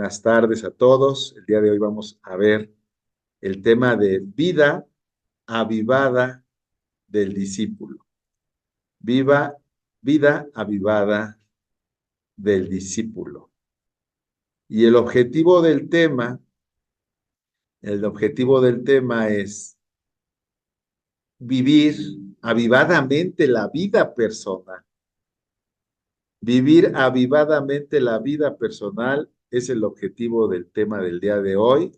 Buenas tardes a todos. El día de hoy vamos a ver el tema de vida avivada del discípulo. Viva, vida avivada del discípulo. Y el objetivo del tema es vivir avivadamente la vida personal. Vivir avivadamente la vida personal es el objetivo del tema del día de hoy.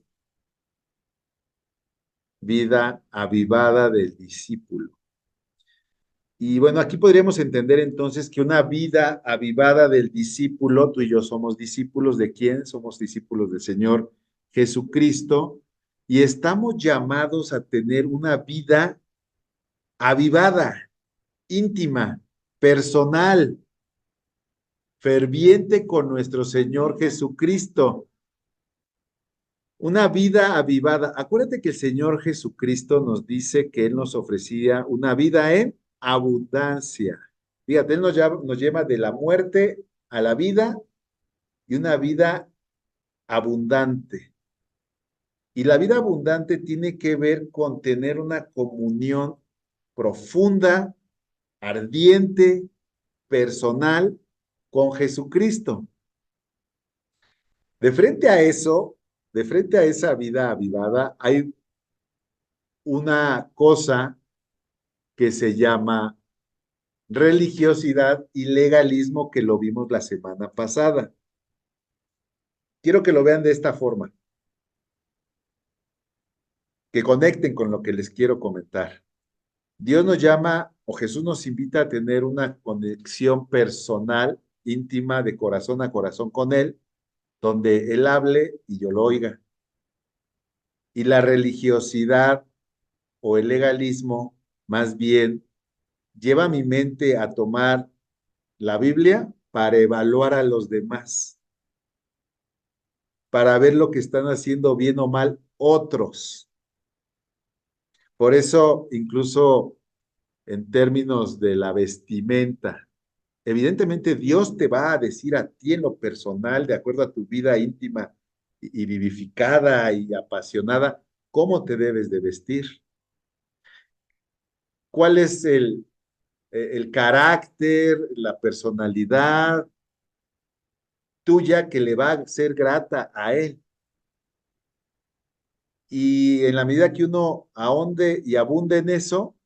Vida avivada del discípulo. Y bueno, aquí podríamos entender entonces que una vida avivada del discípulo, tú y yo somos discípulos de quién? Somos discípulos del Señor Jesucristo y estamos llamados a tener una vida avivada, íntima, personal, ferviente con nuestro Señor Jesucristo. Una vida avivada. Acuérdate que el Señor Jesucristo nos dice que Él nos ofrecía una vida en abundancia. Fíjate, Él nos lleva de la muerte a la vida y una vida abundante. Y la vida abundante tiene que ver con tener una comunión profunda, ardiente, personal con Jesucristo. De frente a eso, de frente a esa vida avivada, hay una cosa que se llama religiosidad y legalismo, que lo vimos la semana pasada. Quiero que lo vean de esta forma, que conecten con lo que les quiero comentar. Dios nos llama, o Jesús nos invita a tener una conexión personal, íntima, de corazón a corazón con Él, donde Él hable y yo lo oiga. Y la religiosidad o el legalismo, más bien, lleva mi mente a tomar la Biblia para evaluar a los demás, para ver lo que están haciendo bien o mal otros. Por eso, incluso en términos de la vestimenta, evidentemente Dios te va a decir a ti en lo personal, de acuerdo a tu vida íntima y vivificada y apasionada, cómo te debes de vestir. ¿Cuál es el carácter, la personalidad tuya que le va a ser grata a Él? Y en la medida que uno ahonde y abunde en eso,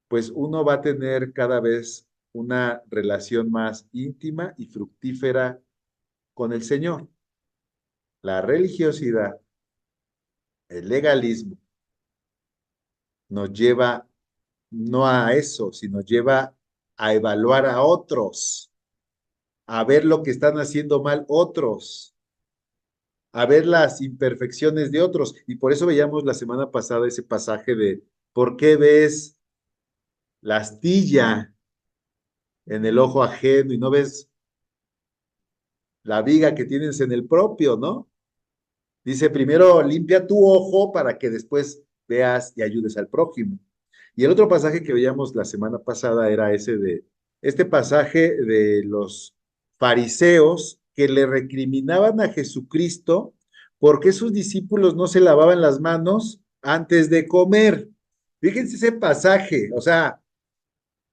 pues uno va a tener cada vez una relación más íntima y fructífera con el Señor. La religiosidad, el legalismo, nos lleva no a eso, sino lleva a evaluar a otros, a ver lo que están haciendo mal otros, a ver las imperfecciones de otros. Y por eso veíamos la semana pasada ese pasaje de ¿por qué ves la astilla en el ojo ajeno y no ves la viga que tienes en el propio, ¿no? Dice, primero limpia tu ojo para que después veas y ayudes al prójimo. Y el otro pasaje que veíamos la semana pasada era este pasaje de los fariseos que le recriminaban a Jesucristo porque sus discípulos no se lavaban las manos antes de comer. Fíjense ese pasaje, o sea,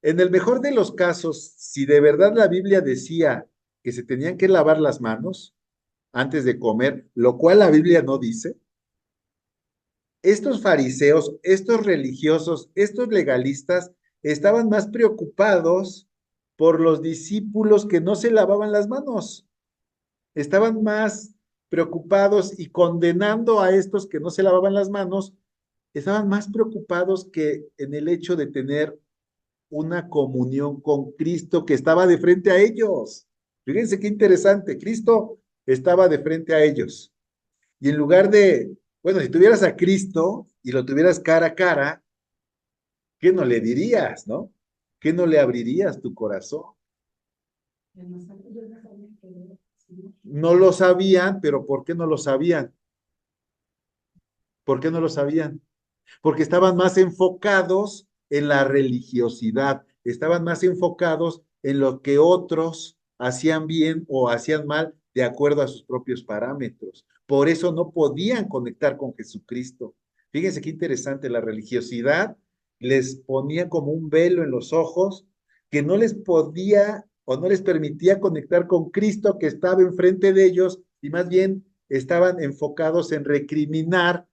en el mejor de los casos, si de verdad la Biblia decía que se tenían que lavar las manos antes de comer, lo cual la Biblia no dice, estos fariseos, estos religiosos, estos legalistas estaban más preocupados por los discípulos que no se lavaban las manos. Estaban más preocupados y condenando a estos que no se lavaban las manos, estaban más preocupados que en el hecho de tener una comunión con Cristo que estaba de frente a ellos. Fíjense qué interesante, Cristo estaba de frente a ellos. Y en lugar de, bueno, si tuvieras a Cristo y lo tuvieras cara a cara, ¿qué no le dirías, no? ¿Qué no le abrirías tu corazón? No lo sabían, pero ¿por qué no lo sabían? ¿Por qué no lo sabían? Porque estaban más enfocados en la religiosidad, estaban más enfocados en lo que otros hacían bien o hacían mal de acuerdo a sus propios parámetros. Por eso no podían conectar con Jesucristo. Fíjense qué interesante, la religiosidad les ponía como un velo en los ojos que no les podía o no les permitía conectar con Cristo que estaba enfrente de ellos y más bien estaban enfocados en recriminar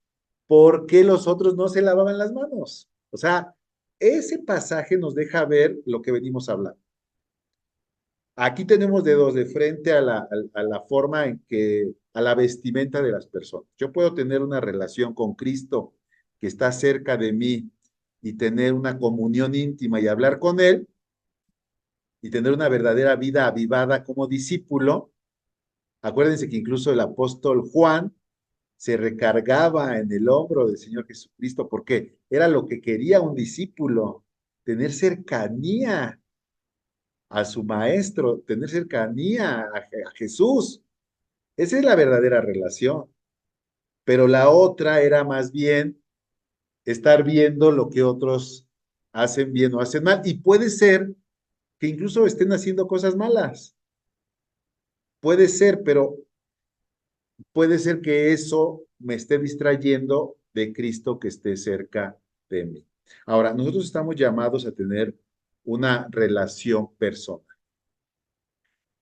por qué los otros no se lavaban las manos. O sea, ese pasaje nos deja ver lo que venimos hablando. Aquí tenemos dedos de frente a la forma en que, a la vestimenta de las personas. Yo puedo tener una relación con Cristo que está cerca de mí y tener una comunión íntima y hablar con Él y tener una verdadera vida avivada como discípulo. Acuérdense que incluso el apóstol Juan se recargaba en el hombro del Señor Jesucristo porque era lo que quería un discípulo, tener cercanía a su maestro, tener cercanía a Jesús. Esa es la verdadera relación. Pero la otra era más bien estar viendo lo que otros hacen bien o hacen mal. Y puede ser que incluso estén haciendo cosas malas. Puede ser, pero puede ser que eso me esté distrayendo de Cristo que esté cerca de mí. Ahora, nosotros estamos llamados a tener una relación personal.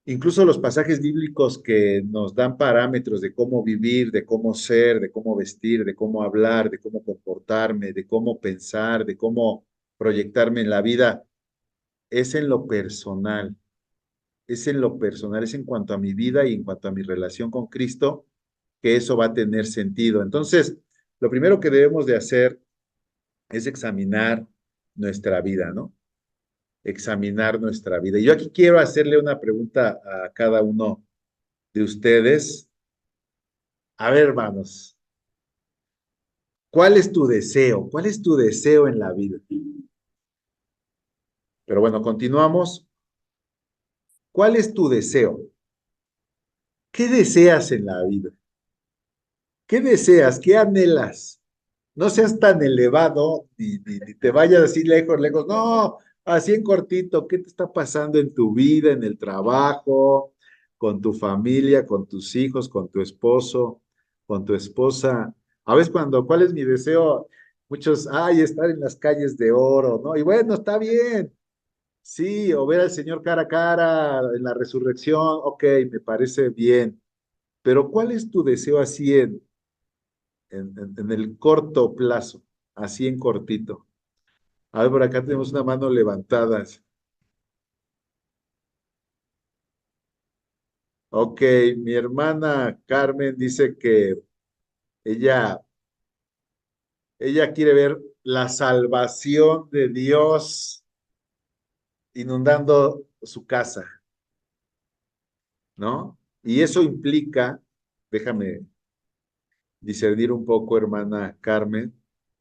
Incluso los pasajes bíblicos que nos dan parámetros de cómo vivir, de cómo ser, de cómo vestir, de cómo hablar, de cómo comportarme, de cómo pensar, de cómo proyectarme en la vida, es en lo personal, es en lo personal, es en cuanto a mi vida y en cuanto a mi relación con Cristo, que eso va a tener sentido. Entonces, lo primero que debemos de hacer es examinar nuestra vida, ¿no? Examinar nuestra vida. Y yo aquí quiero hacerle una pregunta a cada uno de ustedes. A ver, hermanos, ¿cuál es tu deseo? ¿Cuál es tu deseo en la vida? Pero bueno, continuamos. ¿Cuál es tu deseo? ¿Qué deseas en la vida? ¿Qué deseas? ¿Qué anhelas? No seas tan elevado ni te vayas así lejos, lejos. No, así en cortito. ¿Qué te está pasando en tu vida, en el trabajo, con tu familia, con tus hijos, con tu esposo, con tu esposa? A veces cuando, ¿cuál es mi deseo? Muchos, ay, estar en las calles de oro, ¿no? Y bueno, está bien. Sí, o ver al Señor cara a cara en la resurrección, ok, me parece bien. Pero ¿cuál es tu deseo así en el corto plazo, así en cortito? A ver, por acá tenemos una mano levantada. Ok, mi hermana Carmen dice que ella, ella quiere ver la salvación de Dios inundando su casa, ¿no? Y eso implica, déjame discernir un poco, hermana Carmen,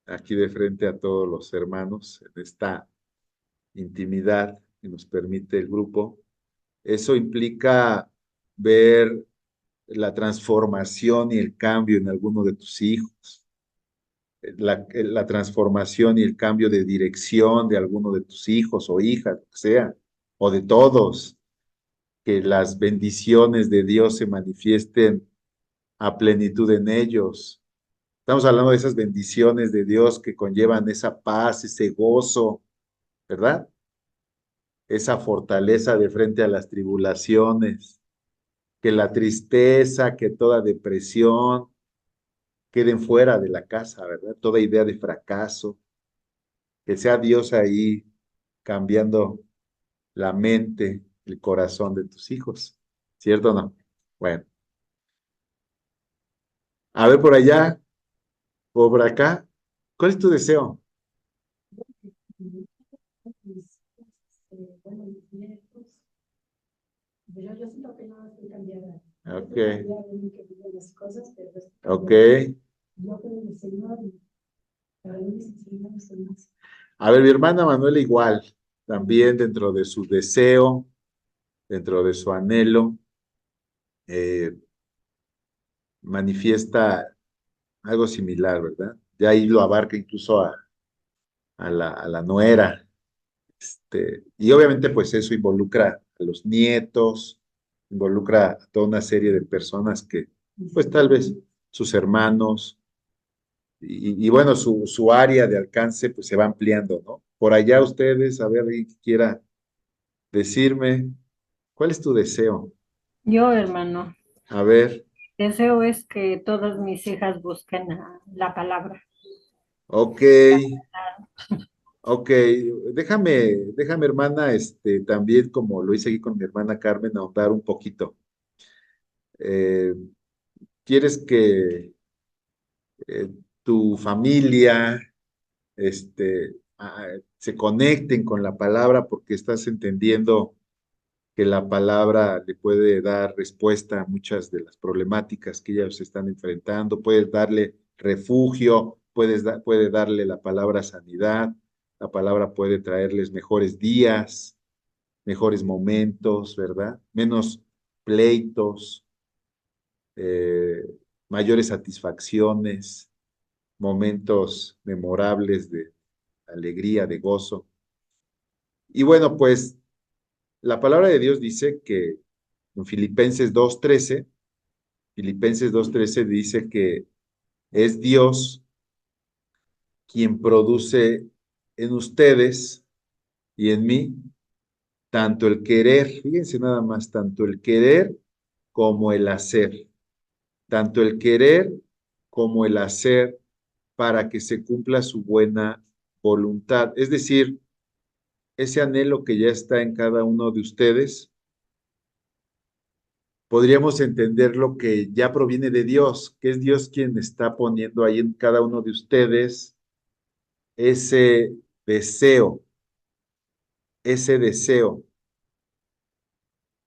aquí de frente a todos los hermanos, en esta intimidad que nos permite el grupo. Eso implica ver la transformación y el cambio en alguno de tus hijos, la transformación y el cambio de dirección de alguno de tus hijos o hijas, lo que sea, o de todos, que las bendiciones de Dios se manifiesten a plenitud en ellos. Estamos hablando de esas bendiciones de Dios que conllevan esa paz, ese gozo, ¿verdad? Esa fortaleza de frente a las tribulaciones, que la tristeza, que toda depresión queden fuera de la casa, ¿verdad? Toda idea de fracaso, que sea Dios ahí cambiando la mente, el corazón de tus hijos, ¿cierto o no? Bueno, a ver por allá, por acá, ¿cuál es tu deseo? Bueno, mis nietos, pero yo siento que no estoy cambiada. Yo Ok, estoy cambiada en que vivo las cosas, pero estoy ok. cambiada. Yo creo en el Señor y para mí mis enseñanzas son más. A ver, mi hermana Manuela igual, también dentro de su deseo, dentro de su anhelo, eh, manifiesta algo similar, ¿verdad? De ahí lo abarca incluso a la nuera. Y obviamente pues eso involucra a los nietos, involucra a toda una serie de personas que, pues tal vez sus hermanos, y bueno, su área de alcance pues se va ampliando, ¿no? Por allá ustedes, a ver, alguien que quiera decirme, ¿cuál es tu deseo? Yo, hermano, A ver, deseo es que todas mis hijas busquen la palabra. ok, ok, déjame, hermana, también como lo hice aquí con mi hermana Carmen, ahondar un poquito. Eh, ¿Quieres que eh, tu familia, se conecten con la palabra porque estás entendiendo que la palabra le puede dar respuesta a muchas de las problemáticas que ellos están enfrentando, puedes darle refugio, puede darle la palabra sanidad, la palabra puede traerles mejores días, mejores momentos, ¿verdad? Menos pleitos, eh, mayores satisfacciones, momentos memorables de alegría, de gozo. Y bueno, pues la palabra de Dios dice que en Filipenses 2:13 dice que es Dios quien produce en ustedes y en mí tanto el querer, fíjense nada más, tanto el querer como el hacer, tanto el querer como el hacer para que se cumpla su buena voluntad. Es decir, ese anhelo que ya está en cada uno de ustedes, podríamos entender lo que ya proviene de Dios, que es Dios quien está poniendo ahí en cada uno de ustedes ese deseo, ese deseo,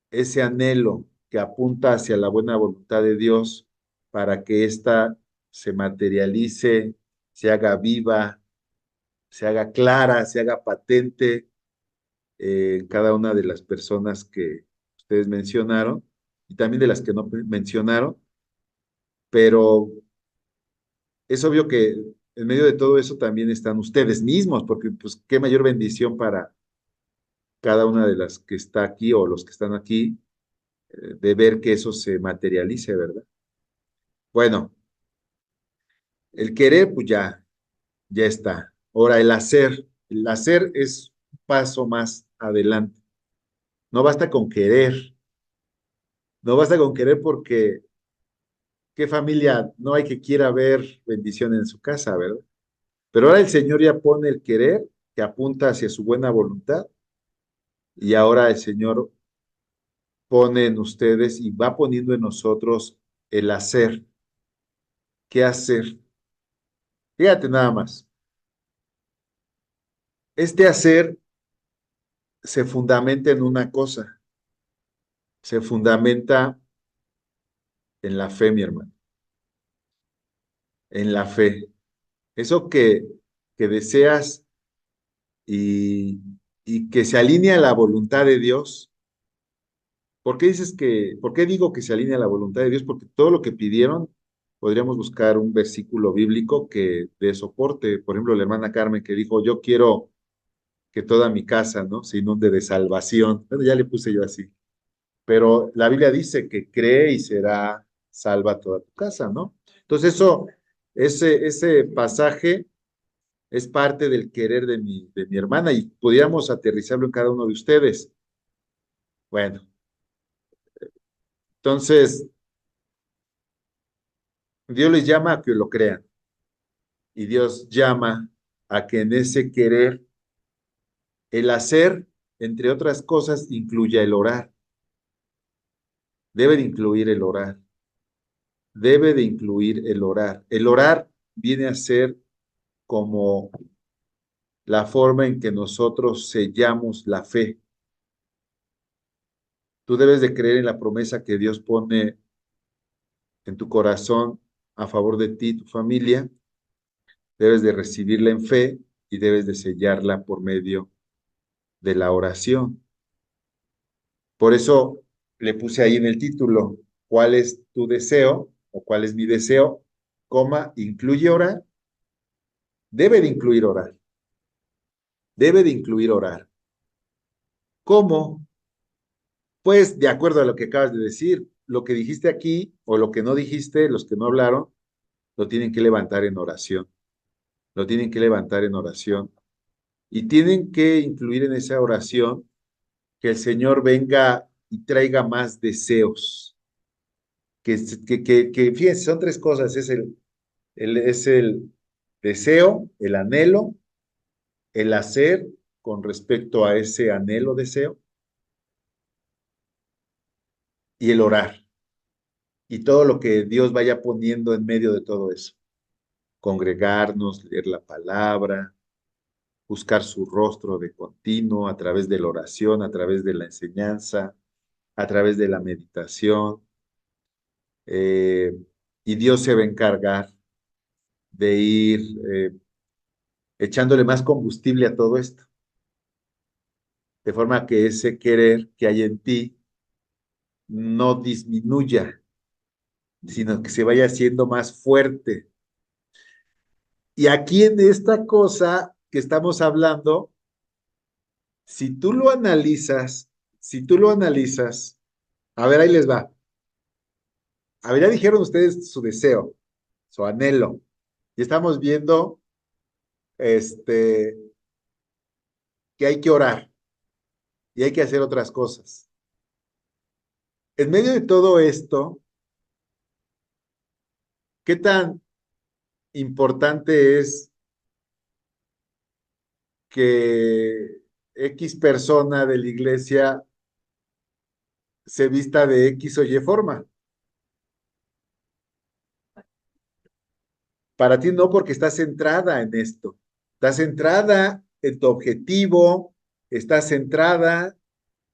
ese anhelo que apunta hacia la buena voluntad de Dios para que ésta se materialice, se haga viva, se haga clara, se haga patente en cada una de las personas que ustedes mencionaron y también de las que no mencionaron, pero es obvio que en medio de todo eso también están ustedes mismos, porque pues qué mayor bendición para cada una de las que está aquí o los que están aquí, de ver que eso se materialice, ¿verdad? Bueno, el querer, pues ya está. Ahora, el hacer es un paso más adelante. No basta con querer, no basta con querer porque qué familia no hay que quiera ver bendición en su casa, ¿verdad? Pero ahora el Señor ya pone el querer que apunta hacia su buena voluntad y ahora el Señor pone en ustedes y va poniendo en nosotros el hacer. ¿Qué hacer? Fíjate nada más. Este hacer se fundamenta en una cosa, se fundamenta en la fe, mi hermano, en la fe. Eso que deseas y, y que se alinea a la voluntad de Dios. ¿Por qué digo que se alinea a la voluntad de Dios? Porque todo lo que pidieron, podríamos buscar un versículo bíblico que dé soporte. Por ejemplo, la hermana Carmen que dijo, yo quiero que toda mi casa, ¿no? Se inunde de salvación. Bueno, ya le puse yo así. Pero la Biblia dice que cree y será salva toda tu casa, ¿no? Entonces ese pasaje es parte del querer de mi hermana y pudiéramos aterrizarlo en cada uno de ustedes. Bueno, entonces Dios les llama a que lo crean y Dios llama a que en ese querer, el hacer, entre otras cosas, incluya el orar. Debe de incluir el orar. Debe de incluir el orar. El orar viene a ser como la forma en que nosotros sellamos la fe. Tú debes de creer en la promesa que Dios pone en tu corazón a favor de ti y tu familia. Debes de recibirla en fe y debes de sellarla por medio de la oración. Por eso le puse ahí en el título, ¿cuál es tu deseo o cuál es mi deseo? Coma, incluye orar. Debe de incluir orar. Debe de incluir orar. ¿Cómo? Pues, de acuerdo a lo que acabas de decir, lo que dijiste aquí o lo que no dijiste, los que no hablaron, lo tienen que levantar en oración. Lo tienen que levantar en oración. Y tienen que incluir en esa oración que el Señor venga y traiga más deseos. Fíjense, son tres cosas. Es el deseo, el anhelo, el hacer con respecto a ese anhelo, deseo, y el orar. Y todo lo que Dios vaya poniendo en medio de todo eso. Congregarnos, leer la palabra, buscar su rostro de continuo a través de la oración, a través de la enseñanza, a través de la meditación. eh, y Dios se va a encargar de ir echándole más combustible a todo esto, de forma que ese querer que hay en ti no disminuya, sino que se vaya haciendo más fuerte. Y aquí en esta cosa que estamos hablando, si tú lo analizas, si tú lo analizas, a ver, ahí les va. A ver, ya dijeron ustedes su deseo, su anhelo. Y estamos viendo este, que hay que orar y hay que hacer otras cosas. En medio de todo esto, ¿qué tan importante es que X persona de la iglesia se vista de X o Y forma? Para ti no, porque estás centrada en esto. Estás centrada en tu objetivo, estás centrada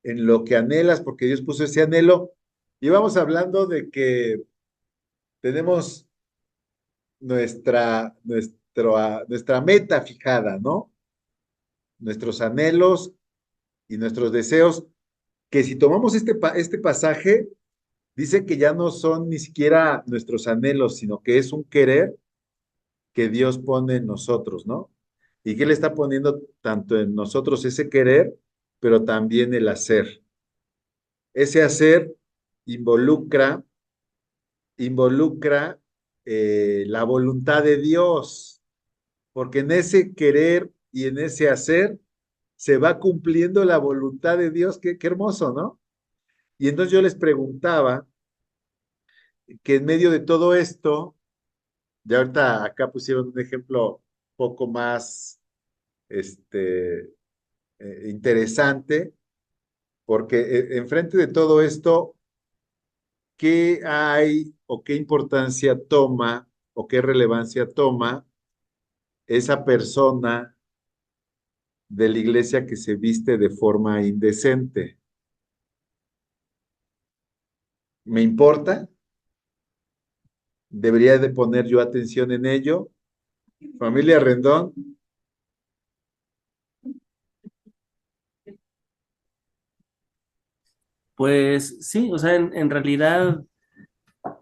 en lo que anhelas, porque Dios puso ese anhelo. Y vamos hablando de que tenemos nuestra meta fijada, ¿no? Nuestros anhelos y nuestros deseos, que si tomamos este pasaje, dice que ya no son ni siquiera nuestros anhelos, sino que es un querer que Dios pone en nosotros, ¿no? Y que Él está poniendo tanto en nosotros ese querer, pero también el hacer. Ese hacer involucra, involucra la voluntad de Dios, porque en ese querer y en ese hacer se va cumpliendo la voluntad de Dios. Qué hermoso, ¿no? Y entonces yo les preguntaba que en medio de todo esto, de ahorita acá pusieron un ejemplo un poco más interesante, porque enfrente de todo esto, ¿qué hay o qué importancia toma o qué relevancia toma esa persona de la iglesia que se viste de forma indecente? ¿Me importa? ¿Debería de poner yo atención en ello? Familia Rendón, Pues sí, o sea, en realidad,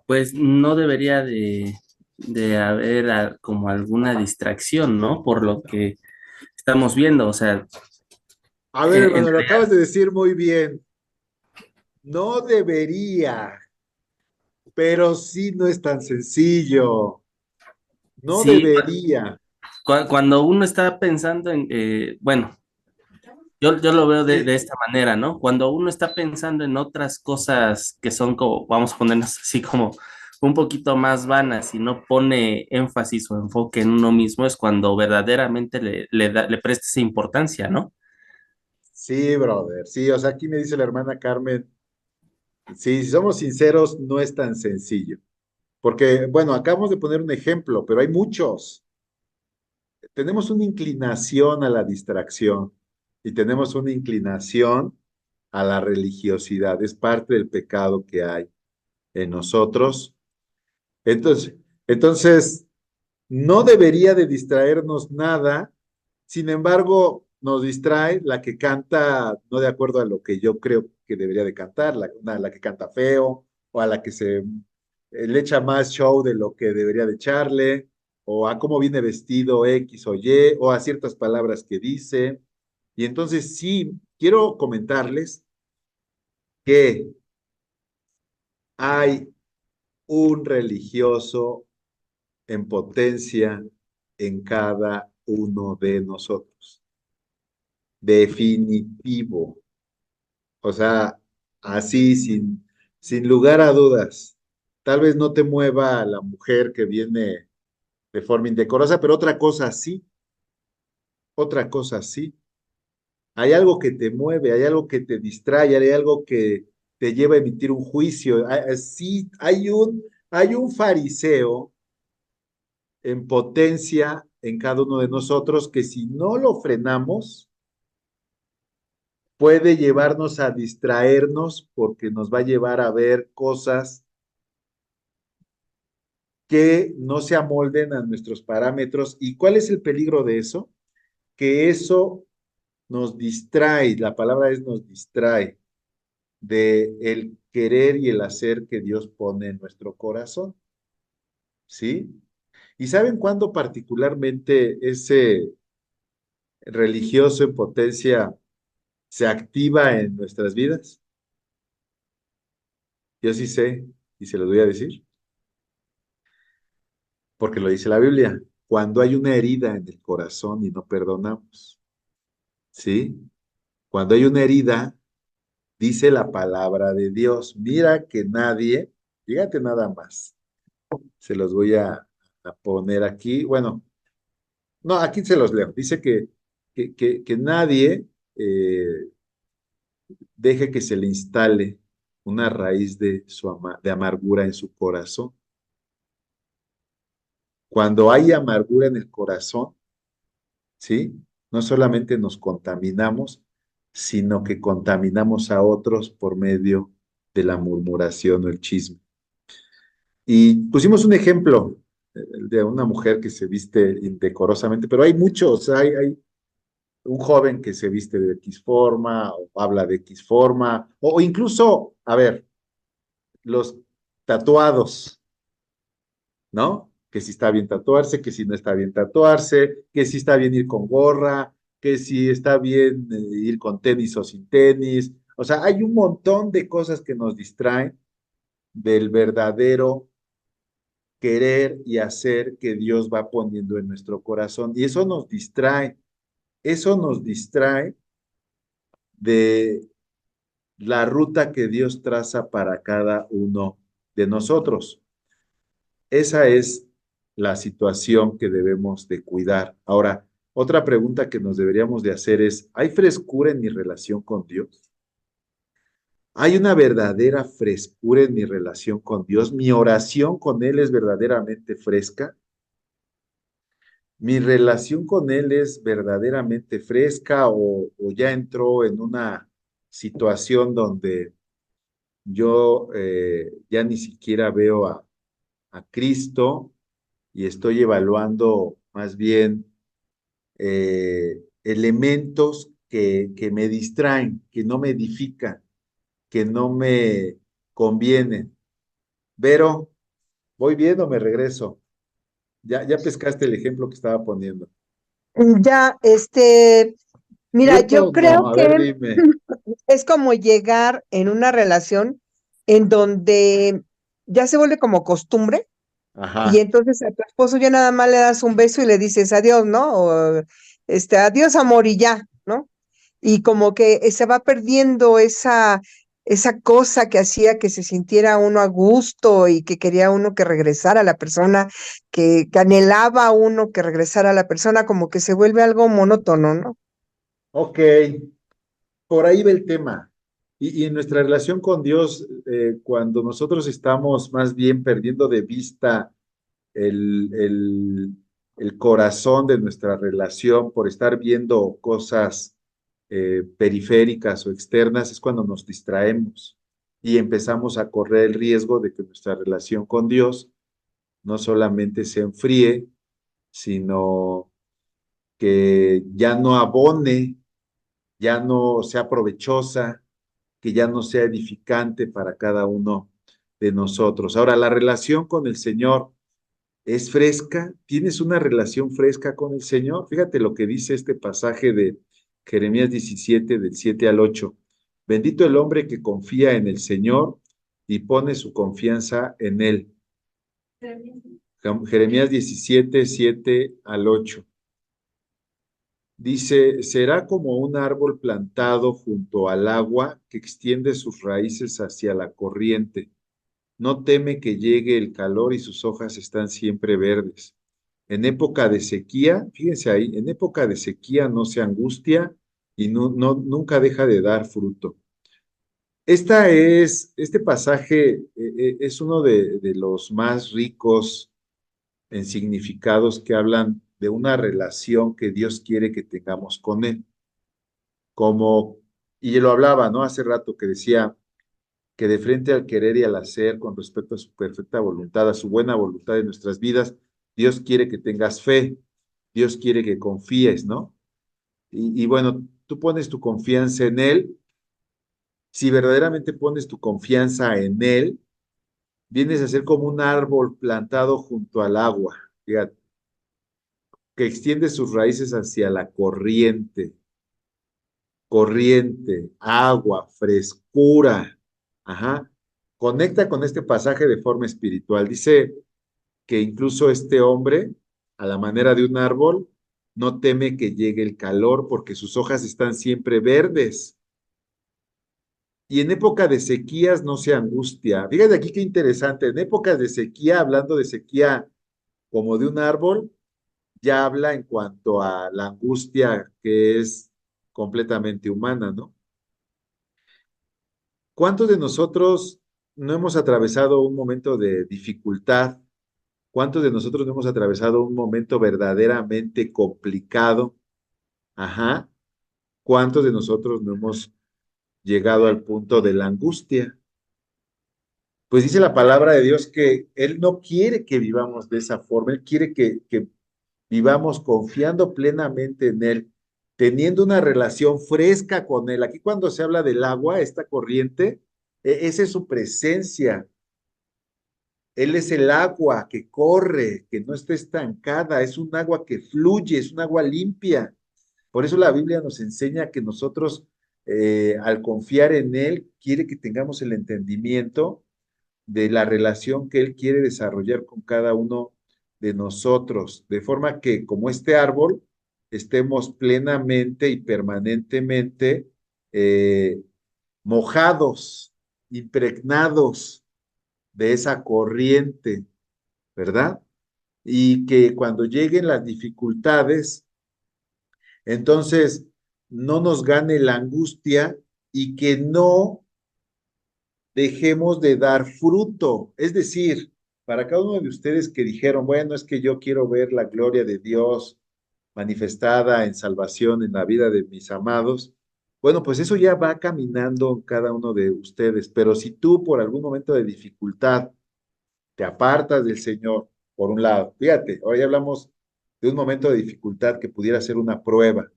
pues no debería de haber como alguna distracción, ¿no? Por lo que estamos viendo, o sea, a ver, en hermano, lo acabas de decir muy bien. No debería, pero sí no es tan sencillo. No sí, debería. cuando uno está pensando en, bueno, yo lo veo de Sí, esta manera, ¿no? Cuando uno está pensando en otras cosas que son como, vamos a ponernos así como un poquito más vanas y no pone énfasis o enfoque en uno mismo, es cuando verdaderamente le presta esa importancia, ¿no? sí, brother. Sí, o sea, aquí me dice la hermana Carmen, sí, si somos sinceros, no es tan sencillo. Porque, bueno, acabamos de poner un ejemplo, pero hay muchos. Tenemos una inclinación a la distracción y tenemos una inclinación a la religiosidad. Es parte del pecado que hay en nosotros. Entonces, entonces, no debería de distraernos nada, sin embargo, nos distrae la que canta no de acuerdo a lo que yo creo que debería de cantar, la que canta feo, o a la que se le echa más show de lo que debería de echarle, o a cómo viene vestido X o Y, o a ciertas palabras que dice. Y entonces sí, quiero comentarles que hay un religioso en potencia en cada uno de nosotros. Definitivo. O sea, así, sin lugar a dudas. Tal vez no te mueva la mujer que viene de forma indecorosa, pero otra cosa sí. Hay algo que te mueve, hay algo que te distrae, hay algo que te lleva a emitir un juicio. Sí, hay un fariseo en potencia en cada uno de nosotros que si no lo frenamos, puede llevarnos a distraernos porque nos va a llevar a ver cosas que no se amolden a nuestros parámetros. ¿Y cuál es el peligro de eso? Que eso nos distrae, la palabra es nos distrae de el querer y el hacer que Dios pone en nuestro corazón, ¿sí? ¿Y saben cuándo particularmente ese religioso en potencia se activa en nuestras vidas? Yo sí sé y se lo voy a decir, porque lo dice la Biblia, cuando hay una herida en el corazón y no perdonamos, ¿sí? Cuando hay una herida, dice la palabra de Dios, mira que nadie, fíjate nada más, se los voy a poner aquí, bueno, no, aquí se los leo, dice que nadie eh, deje que se le instale una raíz de amargura en su corazón. Cuando hay amargura en el corazón, ¿sí? No solamente nos contaminamos, sino que contaminamos a otros por medio de la murmuración o el chisme. Y pusimos un ejemplo de una mujer que se viste indecorosamente, pero hay muchos, hay un joven que se viste de X forma o habla de X forma, o incluso, a ver, los tatuados, ¿no? Que si está bien tatuarse, que si no está bien tatuarse, que si está bien ir con gorra, que si está bien ir con tenis o sin tenis. O sea, hay un montón de cosas que nos distraen del verdadero querer y hacer que Dios va poniendo en nuestro corazón. Y eso nos distrae de la ruta que Dios traza para cada uno de nosotros. Esa es la situación que debemos de cuidar. Ahora, otra pregunta que nos deberíamos de hacer es, ¿hay frescura en mi relación con Dios? ¿Hay una verdadera frescura en mi relación con Dios? ¿Mi oración con Él es verdaderamente fresca? ¿Mi relación con Él es verdaderamente fresca o ya entró en una situación donde yo ya ni siquiera veo a Cristo y estoy evaluando más bien elementos que me distraen, que no me edifican, que no me convienen? Pero, ¿voy bien o me regreso? Ya pescaste el ejemplo que estaba poniendo. Ya, mira, ¿Cierto yo o no? creo A ver, que dime. es como llegar en una relación en donde ya se vuelve como costumbre y Ajá. entonces a tu esposo ya nada más le das un beso y le dices adiós, ¿no? O adiós amor y ya, ¿no? Y como que se va perdiendo esa cosa que hacía que se sintiera uno a gusto y que quería uno que regresara a la persona, que anhelaba uno que regresara a la persona, como que se vuelve algo monótono, ¿no? Ok, por ahí va el tema. Y en nuestra relación con Dios, cuando nosotros estamos más bien perdiendo de vista el, el, el corazón de nuestra relación por estar viendo cosas periféricas o externas, es cuando nos distraemos y empezamos a correr el riesgo de que nuestra relación con Dios no solamente se enfríe, sino que ya no abone, ya no sea provechosa, que ya no sea edificante para cada uno de nosotros. Ahora, la relación con el Señor es fresca. ¿Tienes una relación fresca con el Señor? Fíjate lo que dice este pasaje de Jeremías 17, del 7 al 8. Bendito el hombre que confía en el Señor y pone su confianza en Él. Jeremías 17, 7 al 8. Dice, será como un árbol plantado junto al agua que extiende sus raíces hacia la corriente. No teme que llegue el calor y sus hojas están siempre verdes. En época de sequía, fíjense ahí, en época de sequía no se angustia y nunca deja de dar fruto. Este pasaje es uno de los más ricos en significados que hablan de una relación que Dios quiere que tengamos con Él. Como, y lo hablaba, ¿no? Hace rato que decía que de frente al querer y al hacer con respecto a su perfecta voluntad, a su buena voluntad en nuestras vidas, Dios quiere que tengas fe, Dios quiere que confíes, ¿no? Y bueno, tú pones tu confianza en Él. Si verdaderamente pones tu confianza en Él, vienes a ser como un árbol plantado junto al agua, fíjate, que extiende sus raíces hacia la corriente, agua, frescura. Ajá. Conecta con este pasaje de forma espiritual. Dice que incluso este hombre, a la manera de un árbol, no teme que llegue el calor porque sus hojas están siempre verdes. Y en época de sequías no se angustia. Fíjate aquí qué interesante. En épocas de sequía, hablando de sequía como de un árbol, ya habla en cuanto a la angustia que es completamente humana, ¿no? ¿Cuántos de nosotros no hemos atravesado un momento de dificultad? ¿Cuántos de nosotros no hemos atravesado un momento verdaderamente complicado? Ajá. ¿Cuántos de nosotros no hemos llegado al punto de la angustia? Pues dice la palabra de Dios que Él no quiere que vivamos de esa forma, Él quiere que vivamos confiando plenamente en Él, teniendo una relación fresca con Él. Aquí cuando se habla del agua, esta corriente, esa es su presencia. Él es el agua que corre, que no está estancada, es un agua que fluye, es un agua limpia. Por eso la Biblia nos enseña que nosotros, al confiar en Él, quiere que tengamos el entendimiento de la relación que Él quiere desarrollar con cada uno de nosotros, de forma que como este árbol, estemos plenamente y permanentemente eh, mojados, impregnados de esa corriente, ¿verdad? Y que cuando lleguen las dificultades, entonces no nos gane la angustia y que no dejemos de dar fruto. Es decir, para cada uno de ustedes que dijeron, bueno, es que yo quiero ver la gloria de Dios manifestada en salvación en la vida de mis amados, bueno, pues eso ya va caminando en cada uno de ustedes, pero si tú por algún momento de dificultad te apartas del Señor, por un lado, fíjate, hoy hablamos de un momento de dificultad que pudiera ser una prueba,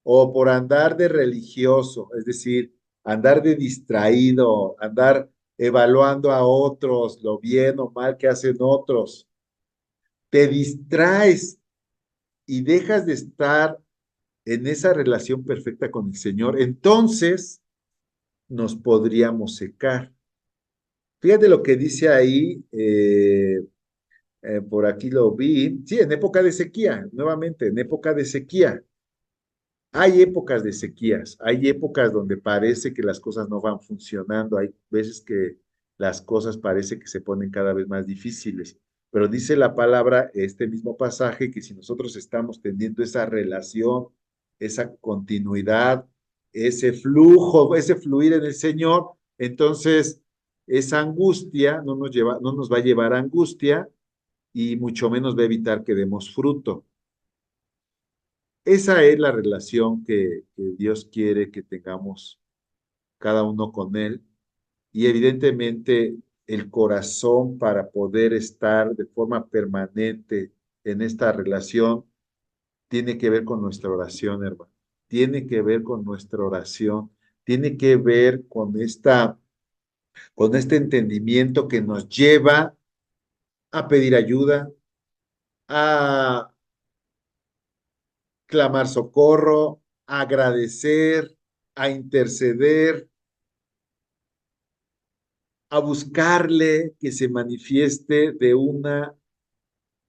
o por andar de religioso, es decir, andar de distraído, andar evaluando a otros, lo bien o mal que hacen otros, te distraes y dejas de estar en esa relación perfecta con el Señor, entonces nos podríamos secar. Fíjate lo que dice ahí, por aquí lo vi, sí, en época de sequía, nuevamente, en época de sequía. Hay épocas de sequías, hay épocas donde parece que las cosas no van funcionando, hay veces que las cosas parece que se ponen cada vez más difíciles, pero dice la palabra, este mismo pasaje, que si nosotros estamos teniendo esa relación, esa continuidad, ese flujo, ese fluir en el Señor, entonces esa angustia no nos va a llevar a angustia y mucho menos va a evitar que demos fruto. Esa es la relación que Dios quiere que tengamos cada uno con Él. Y evidentemente el corazón para poder estar de forma permanente en esta relación tiene que ver con nuestra oración, hermano. Tiene que ver con nuestra oración. Tiene que ver con este entendimiento que nos lleva a pedir ayuda, a clamar socorro, a agradecer, a interceder, a buscarle que se manifieste de una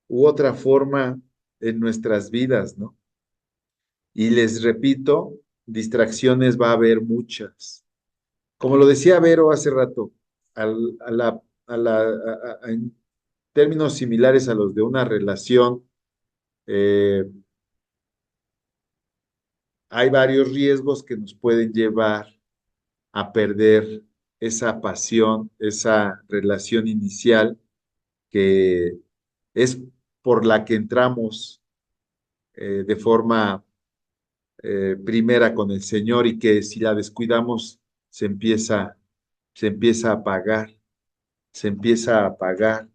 u otra forma en nuestras vidas, ¿no? Y les repito, distracciones va a haber muchas. Como lo decía Vero hace rato, en términos similares a los de una relación, eh, hay varios riesgos que nos pueden llevar a perder esa pasión, esa relación inicial que es por la que entramos de forma primera con el Señor y que si la descuidamos se empieza, se empieza a apagar, se empieza a apagar.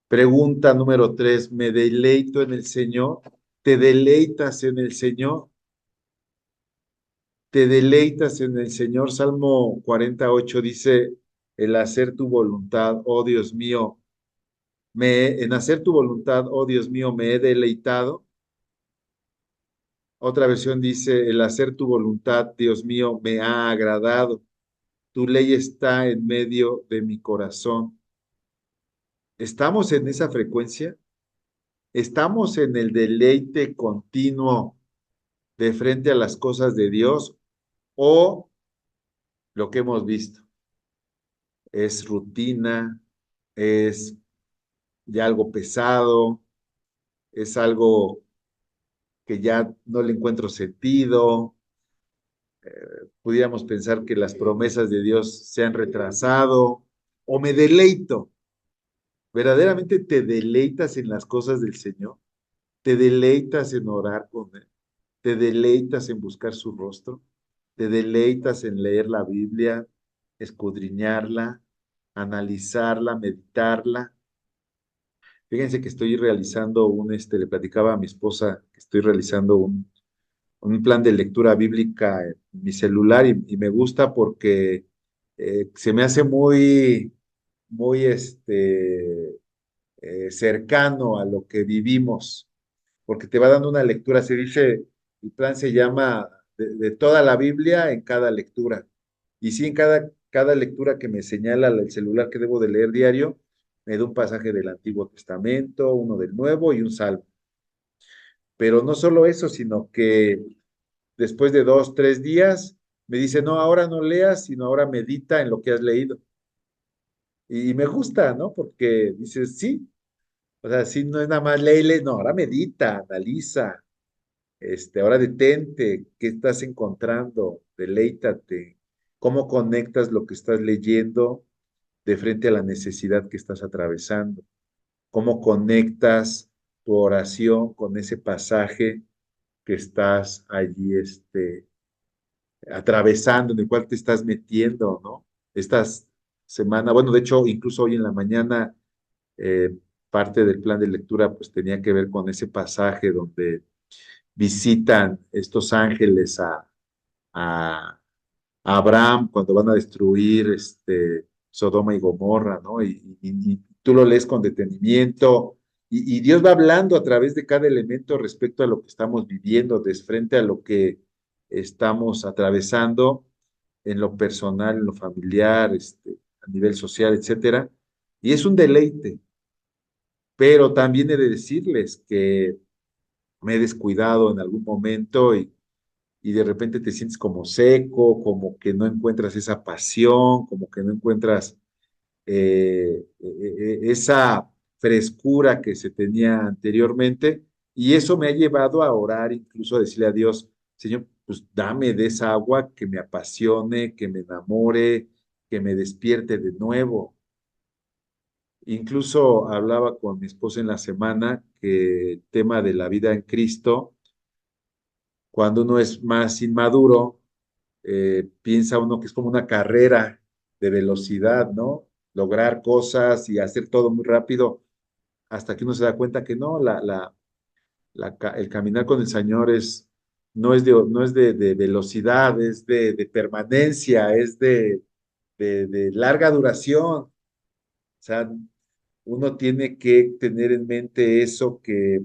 Pregunta número 3, ¿me deleito en el Señor? ¿Te deleitas en el Señor? ¿Te deleitas en el Señor? Salmo 48 dice, el hacer tu voluntad, oh Dios mío, en hacer tu voluntad, oh Dios mío, me he deleitado. Otra versión dice, el hacer tu voluntad, Dios mío, me ha agradado. Tu ley está en medio de mi corazón. ¿Estamos en esa frecuencia? ¿Estamos en el deleite continuo de frente a las cosas de Dios o lo que hemos visto? Es rutina, es ya algo pesado, es algo que ya no le encuentro sentido. Pudiéramos pensar que las promesas de Dios se han retrasado o me deleito. ¿Verdaderamente te deleitas en las cosas del Señor? ¿Te deleitas en orar con Él? ¿Te deleitas en buscar su rostro? ¿Te deleitas en leer la Biblia, escudriñarla, analizarla, meditarla? Fíjense que estoy realizando le platicaba a mi esposa que estoy realizando un plan de lectura bíblica en mi celular y me gusta porque se me hace muy cercano a lo que vivimos, porque te va dando una lectura, se dice, el plan se llama de toda la Biblia en cada lectura. Y sí, en cada lectura que me señala el celular que debo de leer diario, me da un pasaje del Antiguo Testamento, uno del Nuevo y un salmo. Pero no solo eso, sino que después de 2, 3 días, me dice, no, ahora no leas, sino ahora medita en lo que has leído. Y me gusta, ¿no? Porque dices, sí, o sea, sí, no es nada más léele, no, ahora medita, analiza, ahora detente, qué estás encontrando, deleítate, cómo conectas lo que estás leyendo de frente a la necesidad que estás atravesando, cómo conectas tu oración con ese pasaje que estás allí, atravesando, en el cual te estás metiendo, ¿no? Estas semana, bueno, de hecho, incluso hoy en la mañana, eh, parte del plan de lectura, pues tenía que ver con ese pasaje donde visitan estos ángeles a Abraham cuando van a destruir Sodoma y Gomorra, ¿no? Y tú lo lees con detenimiento y Dios va hablando a través de cada elemento respecto a lo que estamos viviendo, de frente a lo que estamos atravesando en lo personal, en lo familiar, a nivel social, etcétera. Y es un deleite, pero también he de decirles que me he descuidado en algún momento y de repente te sientes como seco, como que no encuentras esa pasión, como que no encuentras esa frescura que se tenía anteriormente. Y eso me ha llevado a orar, incluso a decirle a Dios, Señor, pues dame de esa agua que me apasione, que me enamore, que me despierte de nuevo. Incluso hablaba con mi esposa en la semana que el tema de la vida en Cristo, cuando uno es más inmaduro, piensa uno que es como una carrera de velocidad, ¿no? Lograr cosas y hacer todo muy rápido, hasta que uno se da cuenta que no, el caminar con el Señor no es de velocidad, es de permanencia, es de larga duración. O sea, uno tiene que tener en mente eso que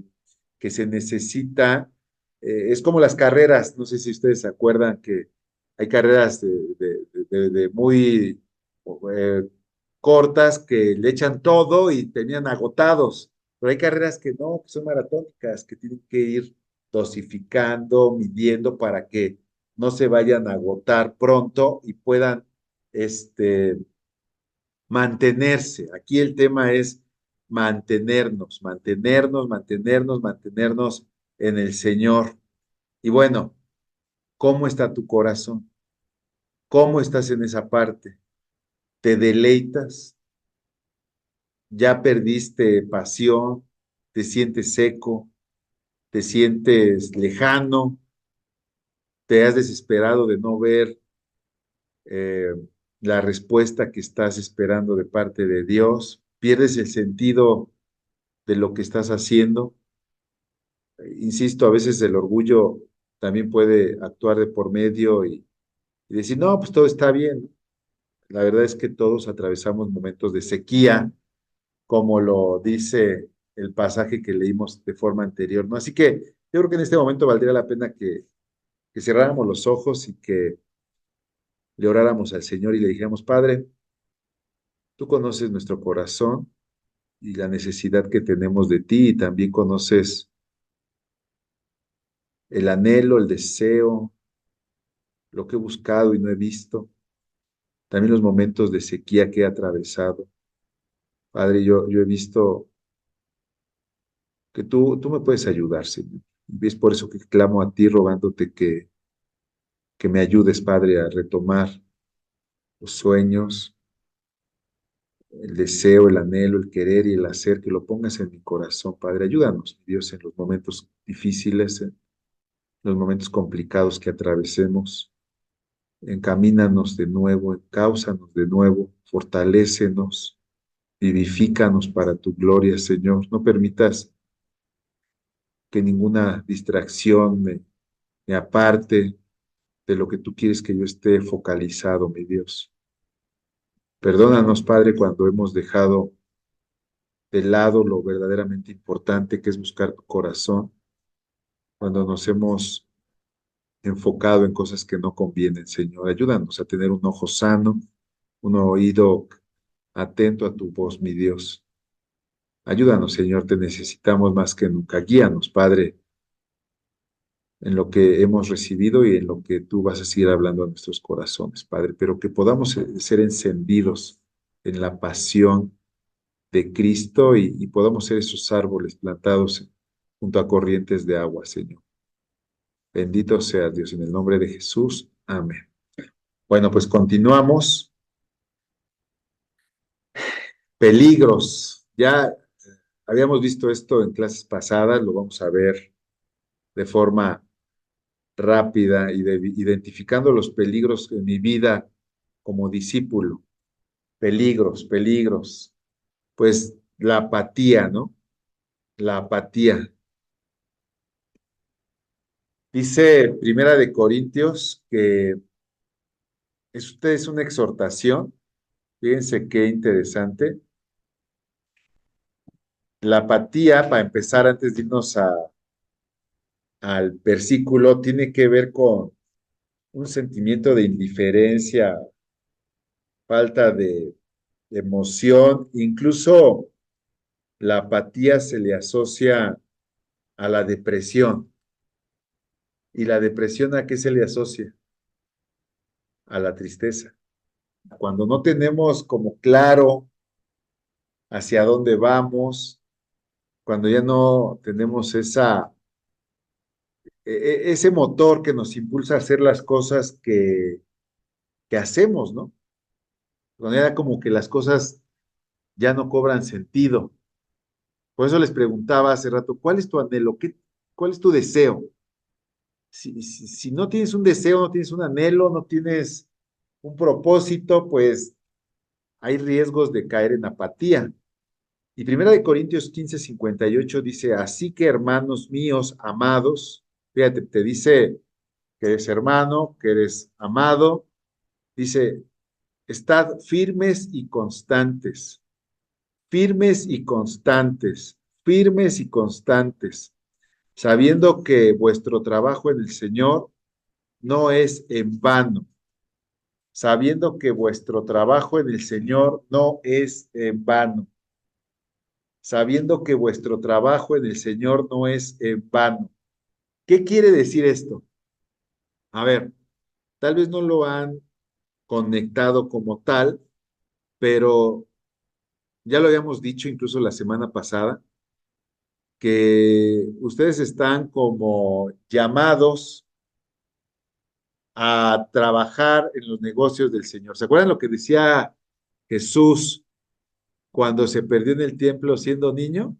se necesita. Es como las carreras, no sé si ustedes se acuerdan que hay carreras de muy cortas que le echan todo y terminan agotados, pero hay carreras que no, que son maratónicas, que tienen que ir dosificando, midiendo para que no se vayan a agotar pronto y puedan mantenerse. Aquí el tema es mantenernos en el Señor. Y bueno, ¿cómo está tu corazón? ¿Cómo estás en esa parte? ¿Te deleitas? ¿Ya perdiste pasión? ¿Te sientes seco? ¿Te sientes lejano? ¿Te has desesperado de no ver eh, la respuesta que estás esperando de parte de Dios? ¿Pierdes el sentido de lo que estás haciendo? Insisto, a veces el orgullo también puede actuar de por medio y decir, no, pues todo está bien. La verdad es que todos atravesamos momentos de sequía, como lo dice el pasaje que leímos de forma anterior, ¿no? Así que yo creo que en este momento valdría la pena que cerráramos los ojos y que le oráramos al Señor y le dijéramos, Padre, tú conoces nuestro corazón y la necesidad que tenemos de ti y también conoces el anhelo, el deseo, lo que he buscado y no he visto, también los momentos de sequía que he atravesado. Padre, yo he visto que tú me puedes ayudar, Señor. Y es por eso que clamo a ti rogándote que me ayudes, Padre, a retomar los sueños, el deseo, el anhelo, el querer y el hacer, que lo pongas en mi corazón, Padre. Ayúdanos, Dios, en los momentos difíciles, en los momentos complicados que atravesemos. Encamínanos de nuevo, encáusanos de nuevo, fortalécenos, vivifícanos para tu gloria, Señor. No permitas que ninguna distracción me aparte de lo que tú quieres que yo esté focalizado, mi Dios. Perdónanos, Padre, cuando hemos dejado de lado lo verdaderamente importante que es buscar tu corazón, cuando nos hemos enfocado en cosas que no convienen, Señor. Ayúdanos a tener un ojo sano, un oído atento a tu voz, mi Dios. Ayúdanos, Señor, te necesitamos más que nunca. Guíanos, Padre, en lo que hemos recibido y en lo que tú vas a seguir hablando a nuestros corazones, Padre, pero que podamos ser encendidos en la pasión de Cristo y podamos ser esos árboles plantados junto a corrientes de agua, Señor. Bendito sea Dios en el nombre de Jesús. Amén. Bueno, pues continuamos. Peligros. Ya habíamos visto esto en clases pasadas, lo vamos a ver de forma rápida y identificando los peligros en mi vida como discípulo. Peligros. Pues la apatía, ¿no? La apatía. Dice Primera de Corintios que es una exhortación. Fíjense qué interesante. La apatía, para empezar, antes de irnos al versículo, tiene que ver con un sentimiento de indiferencia, falta de emoción, incluso la apatía se le asocia a la depresión. ¿Y la depresión a qué se le asocia? A la tristeza. Cuando no tenemos como claro hacia dónde vamos, cuando ya no tenemos ese motor que nos impulsa a hacer las cosas que hacemos, ¿no? Cuando ya como que las cosas ya no cobran sentido. Por eso les preguntaba hace rato, ¿cuál es tu anhelo? ¿Cuál es tu deseo? Si no tienes un deseo, no tienes un anhelo, no tienes un propósito, pues hay riesgos de caer en apatía. Y Primera de Corintios 15:58 dice, así que hermanos míos, amados, fíjate, te dice que eres hermano, que eres amado, dice, estad firmes y constantes, firmes y constantes, firmes y constantes, sabiendo que vuestro trabajo en el Señor no es en vano. sabiendo que vuestro trabajo en el Señor no es en vano, sabiendo que vuestro trabajo en el Señor no es en vano. ¿Qué quiere decir esto? A ver, tal vez no lo han conectado como tal, pero ya lo habíamos dicho incluso la semana pasada, que ustedes están como llamados a trabajar en los negocios del Señor. ¿Se acuerdan lo que decía Jesús cuando se perdió en el templo siendo niño?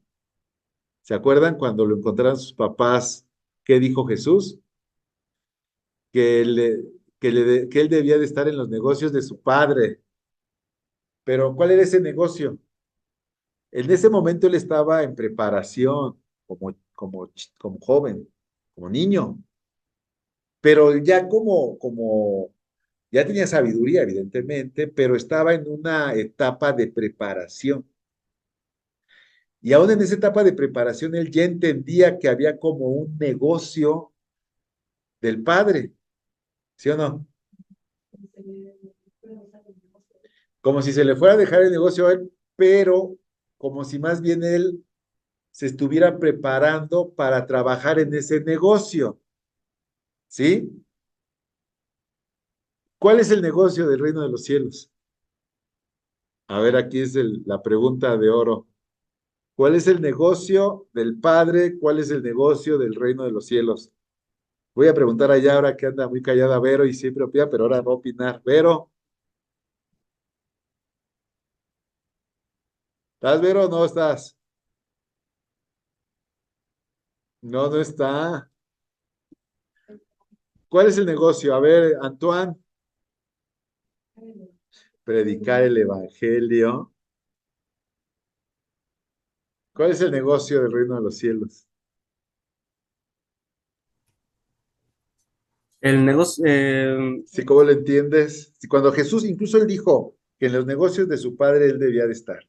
¿Se acuerdan cuando lo encontraron sus papás? ¿Qué dijo Jesús? Que, que él debía de estar en los negocios de su padre. Pero ¿cuál era ese negocio? En ese momento él estaba en preparación como joven, como niño, pero ya ya tenía sabiduría, evidentemente, pero estaba en una etapa de preparación. Y aún en esa etapa de preparación, él ya entendía que había como un negocio del padre, ¿sí o no? Como si se le fuera a dejar el negocio a él, pero como si más bien él se estuviera preparando para trabajar en ese negocio, ¿sí? ¿Cuál es el negocio del reino de los cielos? A ver, aquí es la pregunta de oro. ¿Cuál es el negocio del Padre? ¿Cuál es el negocio del reino de los cielos? Voy a preguntar allá ahora que anda muy callada Vero y siempre opina, pero ahora va a opinar. Vero, ¿estás Vero o no estás? No, no está. ¿Cuál es el negocio? A ver, Antoine, predicar el evangelio. ¿Cuál es el negocio del reino de los cielos? El negocio, ¿Sí, cómo lo entiendes? Sí, cuando Jesús, incluso él dijo que en los negocios de su padre él debía de estar.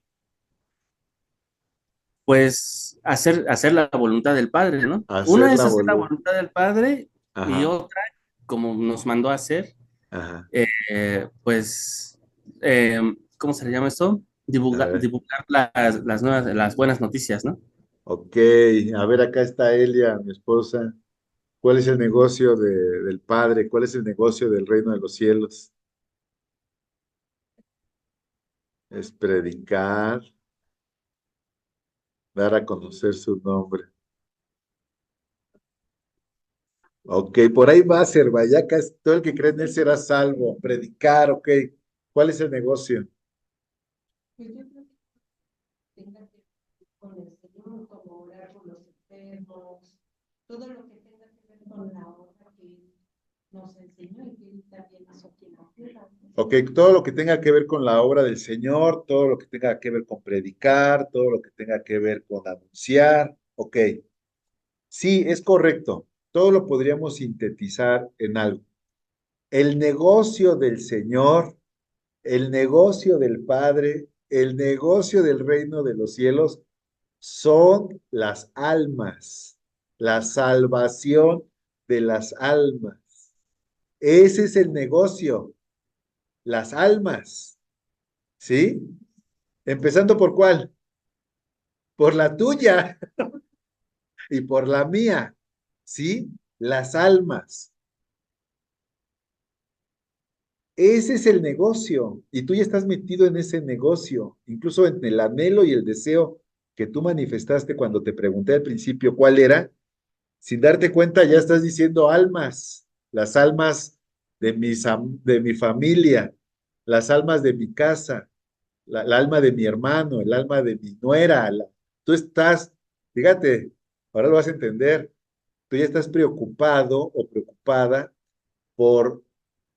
pues hacer la voluntad del Padre, ¿no? Hacer Una es la hacer la voluntad. voluntad del Padre y Ajá, otra, como nos mandó a hacer, ajá. pues, ¿cómo se le llama esto? A ver. Divulgar las buenas noticias, ¿no? Ok, a ver, acá está Elia, mi esposa. ¿Cuál es el negocio del Padre? ¿Cuál es el negocio del reino de los cielos? Es predicar, dar a conocer su nombre. Ok, por ahí va Cervayaca, todo el que cree en él será salvo. Predicar, ok. ¿Cuál es el negocio? Pues yo creo que tenga que ver con el Señor, como orar por los enfermos, todo lo que tenga que ver con la obra que nos enseñó y que él también hizo aquí en la tierra, ¿no? Ok, todo lo que tenga que ver con la obra del Señor, todo lo que tenga que ver con predicar, todo lo que tenga que ver con anunciar. Ok, sí, es correcto. Todo lo podríamos sintetizar en algo. El negocio del Señor, el negocio del Padre, el negocio del reino de los cielos son las almas, la salvación de las almas. Ese es el negocio, las almas, ¿sí? Empezando por cuál? Por la tuya y por la mía, ¿sí? Las almas. Ese es el negocio y tú ya estás metido en ese negocio, incluso en el anhelo y el deseo que tú manifestaste cuando te pregunté al principio cuál era, sin darte cuenta ya estás diciendo almas, las almas de mi familia, las almas de mi casa, el alma de mi hermano, el alma de mi nuera. Tú estás, fíjate, ahora lo vas a entender, tú ya estás preocupado o preocupada por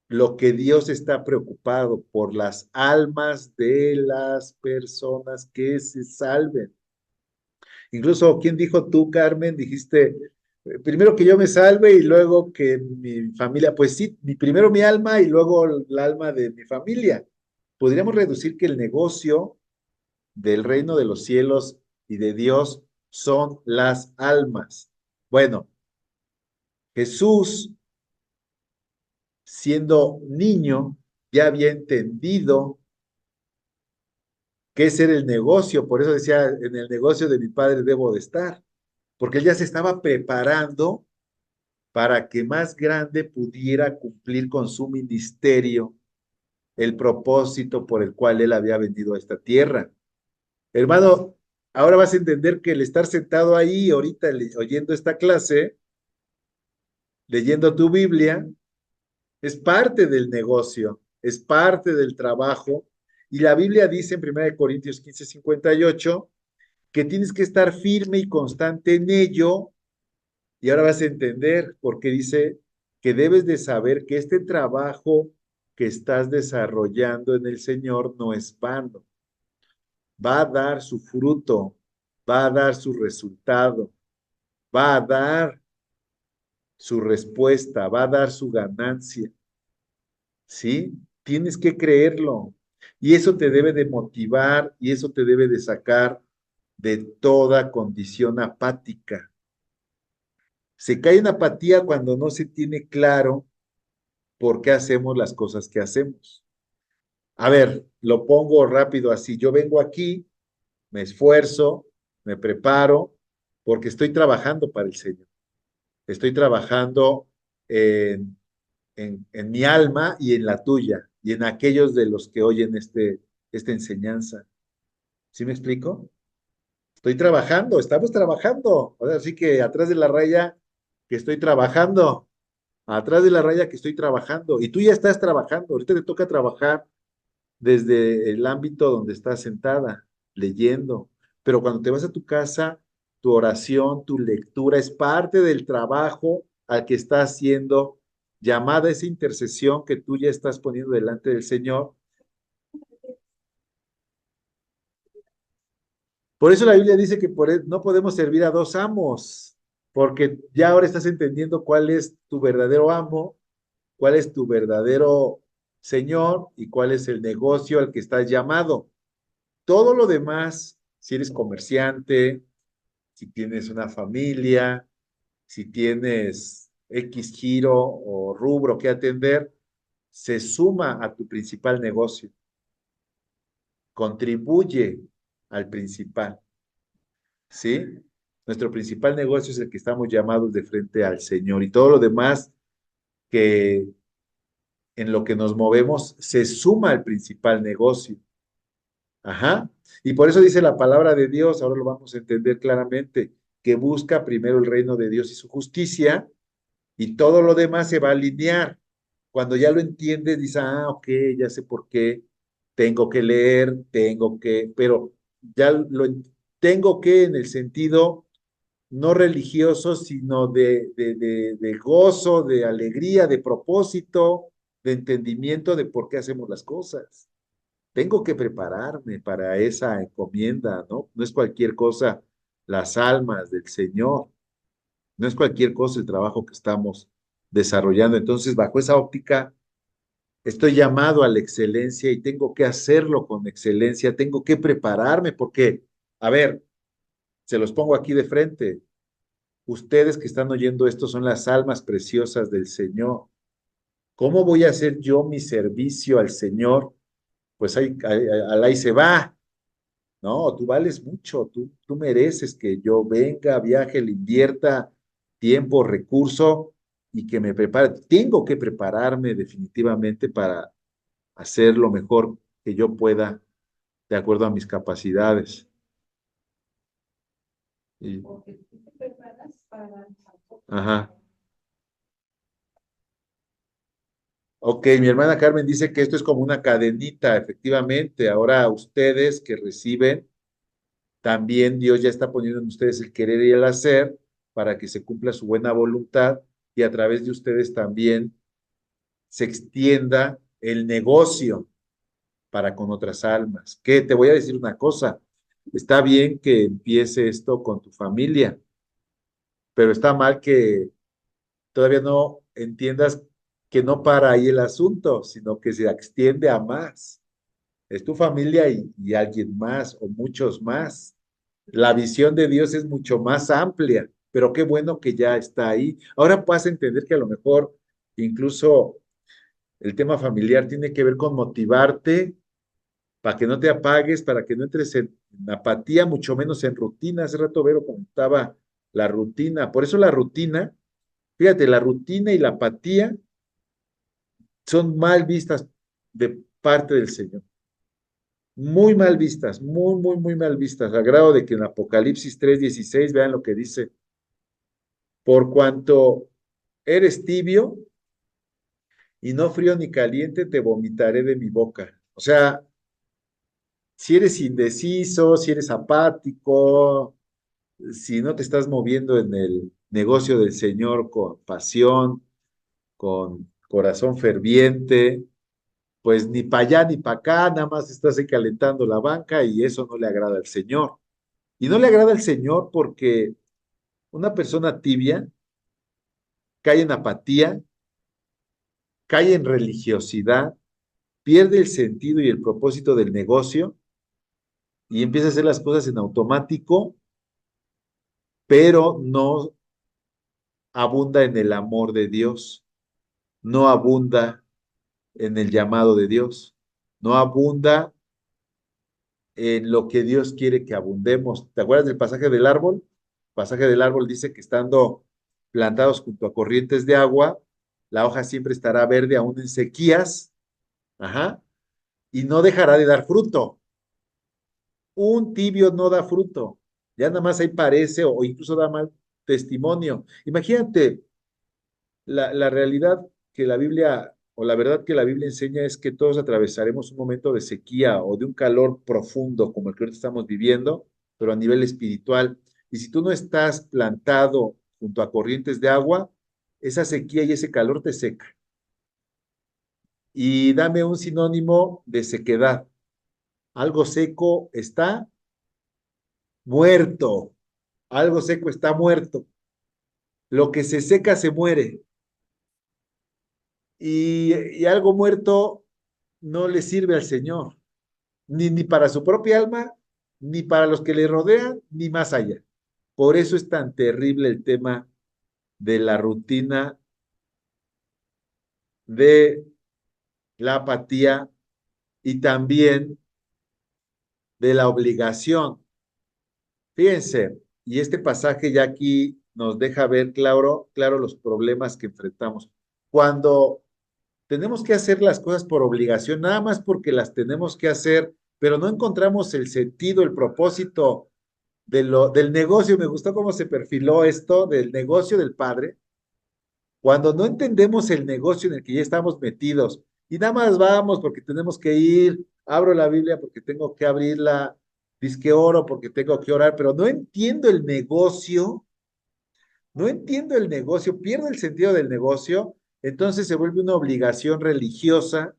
lo que Dios está preocupado, por las almas de las personas que se salven. Incluso, ¿quién dijo tú, Carmen? Dijiste, primero que yo me salve y luego que mi familia, pues sí, primero mi alma y luego el alma de mi familia. Podríamos reducir que el negocio del reino de los cielos y de Dios son las almas. Bueno, Jesús, siendo niño, ya había entendido qué es ser el negocio, por eso decía, en el negocio de mi padre debo de estar, porque él ya se estaba preparando para que más grande pudiera cumplir con su ministerio el propósito por el cual él había venido a esta tierra. Hermano, ahora vas a entender que el estar sentado ahí ahorita oyendo esta clase, leyendo tu Biblia, es parte del negocio, es parte del trabajo. Y la Biblia dice en 1 Corintios 15:58 que tienes que estar firme y constante en ello. Y ahora vas a entender por qué dice que debes de saber que este trabajo que estás desarrollando en el Señor no es vano. Va a dar su fruto, va a dar su resultado, va a dar su respuesta, va a dar su ganancia. ¿Sí? Tienes que creerlo. Y eso te debe de motivar y eso te debe de sacar de toda condición apática. Se cae en apatía cuando no se tiene claro por qué hacemos las cosas que hacemos. A ver, lo pongo rápido así. Yo vengo aquí, me esfuerzo, me preparo, porque estoy trabajando para el Señor. Estoy trabajando en, en mi alma y en la tuya, y en aquellos de los que oyen esta enseñanza. ¿Sí me explico? Estoy trabajando, estamos trabajando. Ahora sí que atrás de la raya que estoy trabajando, atrás de la raya que estoy trabajando, y tú ya estás trabajando, ahorita te toca trabajar desde el ámbito donde estás sentada, leyendo. Pero cuando te vas a tu casa, tu oración, tu lectura es parte del trabajo al que estás haciendo, llamada esa intercesión que tú ya estás poniendo delante del Señor. Por eso la Biblia dice que no podemos servir a dos amos, porque ya ahora estás entendiendo cuál es tu verdadero amo, cuál es tu verdadero Señor y cuál es el negocio al que estás llamado. Todo lo demás, si eres comerciante, si tienes una familia, si tienes X giro o rubro que atender, se suma a tu principal negocio, contribuye al principal, ¿sí? Nuestro principal negocio es el que estamos llamados de frente al Señor y todo lo demás que en lo que nos movemos se suma al principal negocio. Ajá. Y por eso dice la palabra de Dios, ahora lo vamos a entender claramente, que busca primero el reino de Dios y su justicia, y todo lo demás se va a alinear. Cuando ya lo entiendes, dices, ah, ok, ya sé por qué, tengo que leer, pero ya tengo que en el sentido no religioso, sino de gozo, de alegría, de propósito, de entendimiento de por qué hacemos las cosas. Tengo que prepararme para esa encomienda, ¿no? No es cualquier cosa las almas del Señor, no es cualquier cosa el trabajo que estamos desarrollando. Entonces, bajo esa óptica, estoy llamado a la excelencia y tengo que hacerlo con excelencia, tengo que prepararme porque, a ver, se los pongo aquí de frente. Ustedes que están oyendo esto son las almas preciosas del Señor. ¿Cómo voy a hacer yo mi servicio al Señor? Pues ahí se va. No, tú vales mucho, tú mereces que yo venga, viaje, le invierta tiempo, recurso y que me prepare. Tengo que prepararme definitivamente para hacer lo mejor que yo pueda de acuerdo a mis capacidades. Y- Porque tú te preparas para ajá. Ok, mi hermana Carmen dice que esto es como una cadenita, efectivamente. Ahora ustedes que reciben, también Dios ya está poniendo en ustedes el querer y el hacer para que se cumpla su buena voluntad y a través de ustedes también se extienda el negocio para con otras almas. Que te voy a decir una cosa, está bien que empiece esto con tu familia, pero está mal que todavía no entiendas que no para ahí el asunto, sino que se extiende a más. Es tu familia y alguien más o muchos más. La visión de Dios es mucho más amplia, pero qué bueno que ya está ahí. Ahora vas a entender que a lo mejor incluso el tema familiar tiene que ver con motivarte para que no te apagues, para que no entres en apatía, mucho menos en rutina. Hace rato Vero comentaba la rutina. Por eso la rutina, fíjate, la rutina y la apatía son mal vistas de parte del Señor. Muy mal vistas, muy, muy, muy mal vistas, al grado de que en Apocalipsis 3:16, vean lo que dice, por cuanto eres tibio y no frío ni caliente, te vomitaré de mi boca. O sea, si eres indeciso, si eres apático, si no te estás moviendo en el negocio del Señor con pasión, con corazón ferviente, pues ni para allá ni para acá, nada más estás ahí calentando la banca y eso no le agrada al Señor. Y no le agrada al Señor porque una persona tibia cae en apatía, cae en religiosidad, pierde el sentido y el propósito del negocio y empieza a hacer las cosas en automático, pero no abunda en el amor de Dios, no abunda en el llamado de Dios, no abunda en lo que Dios quiere que abundemos. ¿Te acuerdas del pasaje del árbol? El pasaje del árbol dice que estando plantados junto a corrientes de agua, la hoja siempre estará verde aún en sequías, ajá, y no dejará de dar fruto. Un tibio no da fruto, ya nada más ahí parece o incluso da mal testimonio. Imagínate, la realidad que la Biblia, o la verdad que la Biblia enseña es que todos atravesaremos un momento de sequía o de un calor profundo como el que ahorita estamos viviendo, pero a nivel espiritual. Y si tú no estás plantado junto a corrientes de agua, esa sequía y ese calor te seca. Y dame un sinónimo de sequedad. Algo seco está muerto. Algo seco está muerto. Lo que se seca se muere. Y algo muerto no le sirve al Señor, ni para su propia alma, ni para los que le rodean, ni más allá. Por eso es tan terrible el tema de la rutina, de la apatía y también de la obligación. Fíjense, y este pasaje ya aquí nos deja ver claro los problemas que enfrentamos. Cuando tenemos que hacer las cosas por obligación, nada más porque las tenemos que hacer, pero no encontramos el sentido, el propósito del negocio. Me gustó cómo se perfiló esto del negocio del Padre. Cuando no entendemos el negocio en el que ya estamos metidos y nada más vamos porque tenemos que ir, abro la Biblia porque tengo que abrirla, disque oro porque tengo que orar, pero no entiendo el negocio, no entiendo el negocio, pierdo el sentido del negocio, entonces se vuelve una obligación religiosa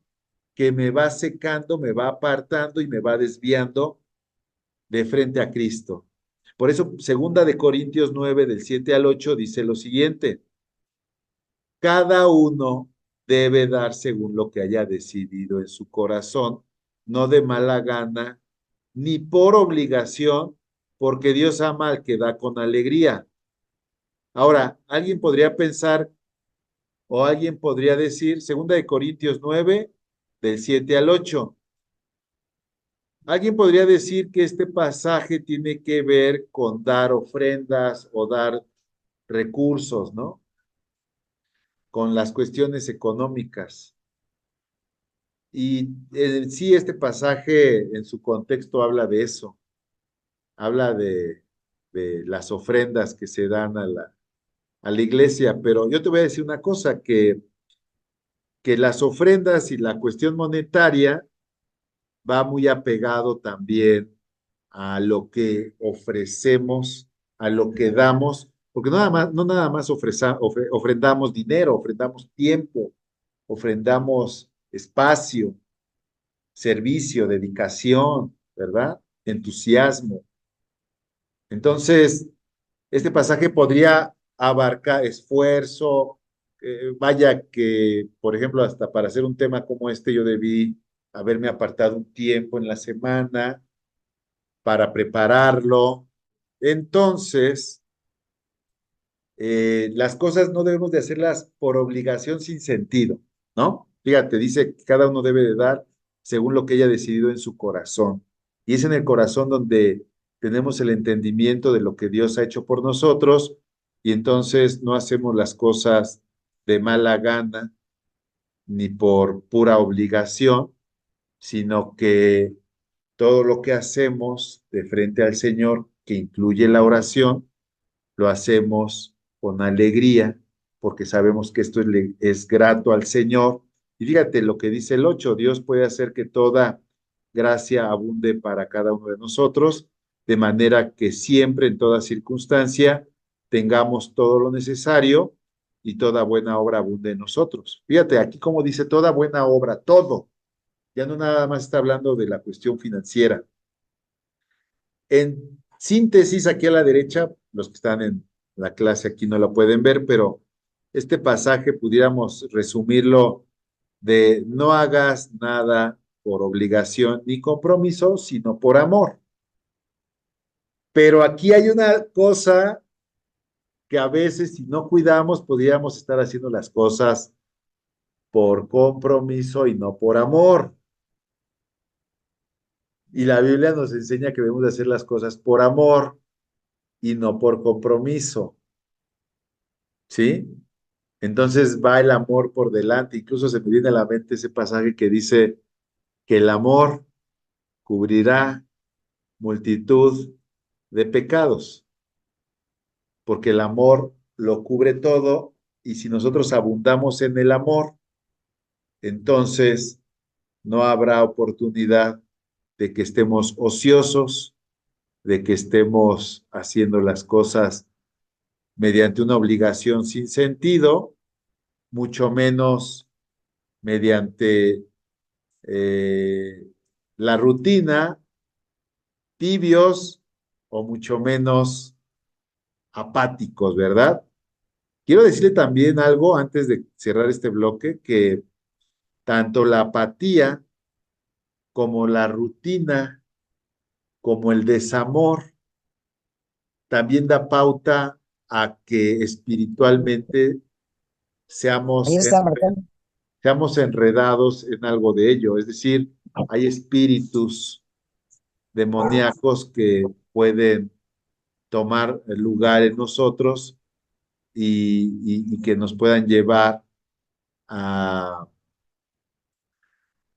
que me va secando, me va apartando y me va desviando de frente a Cristo. Por eso, segunda de Corintios 9, del 7 al 8, dice lo siguiente: cada uno debe dar según lo que haya decidido en su corazón, no de mala gana, ni por obligación, porque Dios ama al que da con alegría. Ahora, alguien podría pensar o alguien podría decir, segunda de Corintios 9, del 7 al 8, alguien podría decir que este pasaje tiene que ver con dar ofrendas o dar recursos, ¿no? Con las cuestiones económicas. Y sí, este pasaje en su contexto habla de eso, habla de las ofrendas que se dan a la iglesia, pero yo te voy a decir una cosa, que las ofrendas y la cuestión monetaria va muy apegado también a lo que ofrecemos, a lo que damos, porque no nada más ofrendamos dinero, ofrendamos tiempo, ofrendamos espacio, servicio, dedicación, ¿verdad? Entusiasmo. Entonces, este pasaje podría abarcar esfuerzo, vaya que, por ejemplo, hasta para hacer un tema como este, yo debí haberme apartado un tiempo en la semana para prepararlo. Entonces, las cosas no debemos de hacerlas por obligación sin sentido, ¿no? Fíjate, dice que cada uno debe de dar según lo que haya decidido en su corazón. Y es en el corazón donde tenemos el entendimiento de lo que Dios ha hecho por nosotros y entonces no hacemos las cosas de mala gana ni por pura obligación, sino que todo lo que hacemos de frente al Señor, que incluye la oración, lo hacemos con alegría, porque sabemos que esto es grato al Señor. Y fíjate lo que dice el 8: Dios puede hacer que toda gracia abunde para cada uno de nosotros, de manera que siempre, en toda circunstancia, tengamos todo lo necesario y toda buena obra abunde en nosotros. Fíjate, aquí como dice toda buena obra, todo, ya no nada más está hablando de la cuestión financiera. En síntesis, aquí a la derecha, los que están en la clase aquí no la pueden ver, pero este pasaje pudiéramos resumirlo de no hagas nada por obligación ni compromiso, sino por amor. Pero aquí hay una cosa que a veces si no cuidamos, podríamos estar haciendo las cosas por compromiso y no por amor. Y la Biblia nos enseña que debemos de hacer las cosas por amor y no por compromiso, ¿sí? Entonces va el amor por delante. Incluso se me viene a la mente ese pasaje que dice que el amor cubrirá multitud de pecados, porque el amor lo cubre todo y si nosotros abundamos en el amor, entonces no habrá oportunidad de que estemos ociosos, de que estemos haciendo las cosas mediante una obligación sin sentido, mucho menos mediante eh, la rutina, tibios o mucho menos apáticos, ¿verdad? Quiero decirle también algo antes de cerrar este bloque, que tanto la apatía como la rutina, como el desamor, también da pauta a que espiritualmente Ahí seamos, está marcando. seamos enredados en algo de ello. Es decir, hay espíritus demoníacos que pueden tomar lugar en nosotros y que nos puedan llevar a,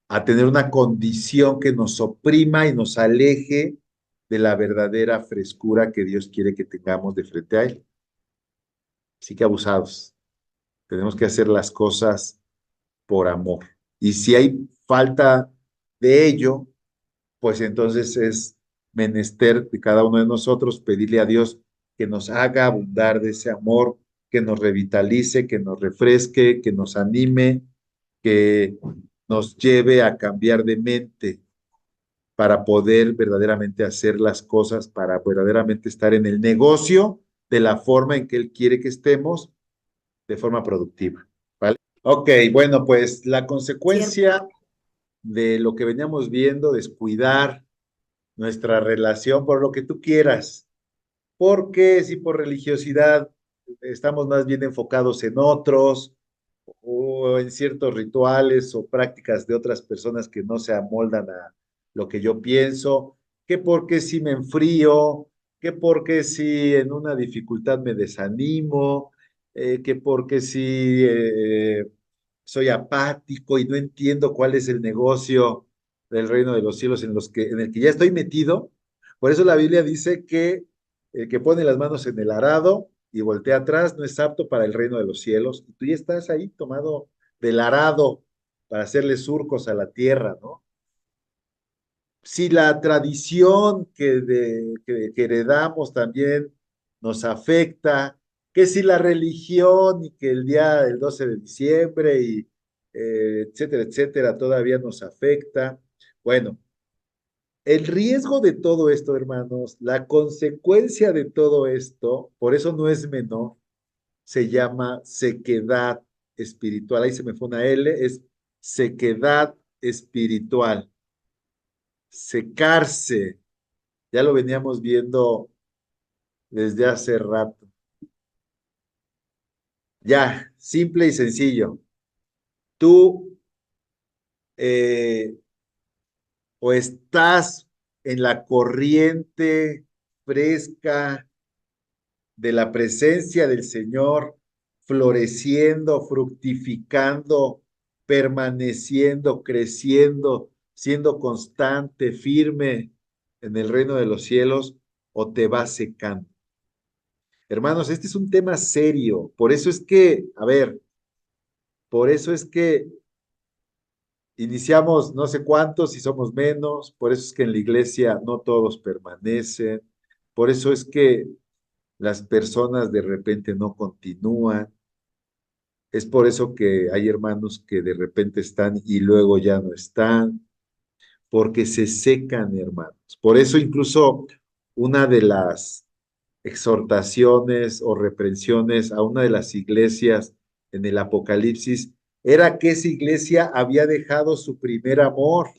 a tener una condición que nos oprima y nos aleje de la verdadera frescura que Dios quiere que tengamos de frente a Él. Así que abusados. Tenemos que hacer las cosas por amor. Y si hay falta de ello, pues entonces es menester de cada uno de nosotros pedirle a Dios que nos haga abundar de ese amor, que nos revitalice, que nos refresque, que nos anime, que nos lleve a cambiar de mente para poder verdaderamente hacer las cosas, para verdaderamente estar en el negocio de la forma en que Él quiere que estemos, de forma productiva. ¿Vale? Ok, bueno, pues la Cierto. consecuencia de lo que veníamos viendo, descuidar nuestra relación por lo que tú quieras, porque si por religiosidad estamos más bien enfocados en otros o en ciertos rituales o prácticas de otras personas que no se amoldan a lo que yo pienso, que porque si me enfrío, que porque si en una dificultad me desanimo, que porque si soy apático y no entiendo cuál es el negocio del reino de los cielos en el que ya estoy metido. Por eso la Biblia dice que el que pone las manos en el arado y voltea atrás no es apto para el reino de los cielos. Y tú ya estás ahí tomado del arado para hacerle surcos a la tierra, ¿no? Si la tradición que heredamos también nos afecta, que si la religión y que el día del 12 de diciembre y etcétera, etcétera, todavía nos afecta. Bueno, el riesgo de todo esto, hermanos, la consecuencia de todo esto, por eso no es menor, se llama sequedad espiritual. Ahí se me fue una L, es sequedad espiritual. Secarse, ya lo veníamos viendo desde hace rato. Ya, simple y sencillo. Tú eh, o estás en la corriente fresca de la presencia del Señor, floreciendo, fructificando, permaneciendo, creciendo, siendo constante, firme en el reino de los cielos, o te vas secando. Hermanos, este es un tema serio. Por eso es que, a ver, por eso es que iniciamos no sé cuántos y somos menos, por eso es que en la iglesia no todos permanecen, por eso es que las personas de repente no continúan, es por eso que hay hermanos que de repente están y luego ya no están, porque se secan, hermanos. Por eso incluso una de las exhortaciones o reprensiones a una de las iglesias en el Apocalipsis era que esa iglesia había dejado su primer amor,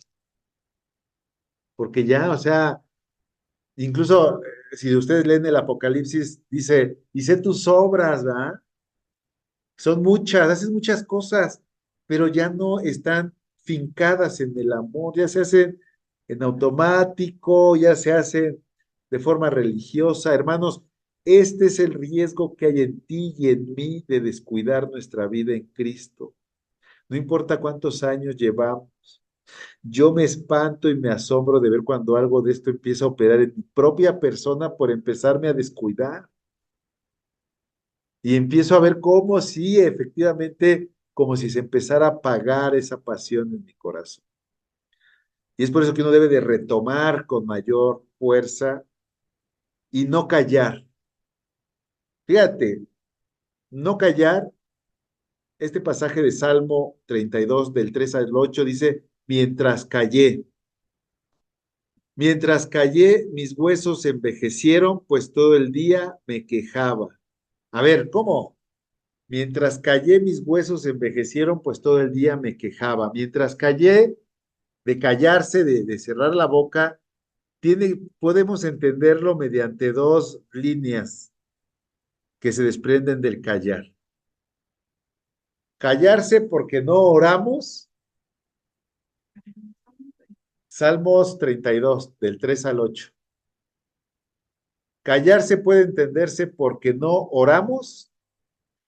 porque ya, o sea, incluso si ustedes leen el Apocalipsis, dice, hice tus obras, ¿verdad? Son muchas, haces muchas cosas, pero ya no están fincadas en el amor, ya se hacen en automático, ya se hacen de forma religiosa. Hermanos, este es el riesgo que hay en ti y en mí de descuidar nuestra vida en Cristo. No importa cuántos años llevamos. Yo me espanto y me asombro de ver cuando algo de esto empieza a operar en mi propia persona por empezarme a descuidar. Y empiezo a ver cómo sí, efectivamente, como si se empezara a apagar esa pasión en mi corazón. Y es por eso que uno debe de retomar con mayor fuerza y no callar. Fíjate, no callar, este pasaje de Salmo 32 del 3 al 8 dice, mientras callé, mis huesos se envejecieron, pues todo el día me quejaba. A ver, ¿cómo? Mientras callé, mis huesos se envejecieron, pues todo el día me quejaba. Mientras callé, de callarse, de cerrar la boca, podemos entenderlo mediante dos líneas que se desprenden del callar. Callarse porque no oramos, Salmos 32, del 3 al 8. Callarse puede entenderse porque no oramos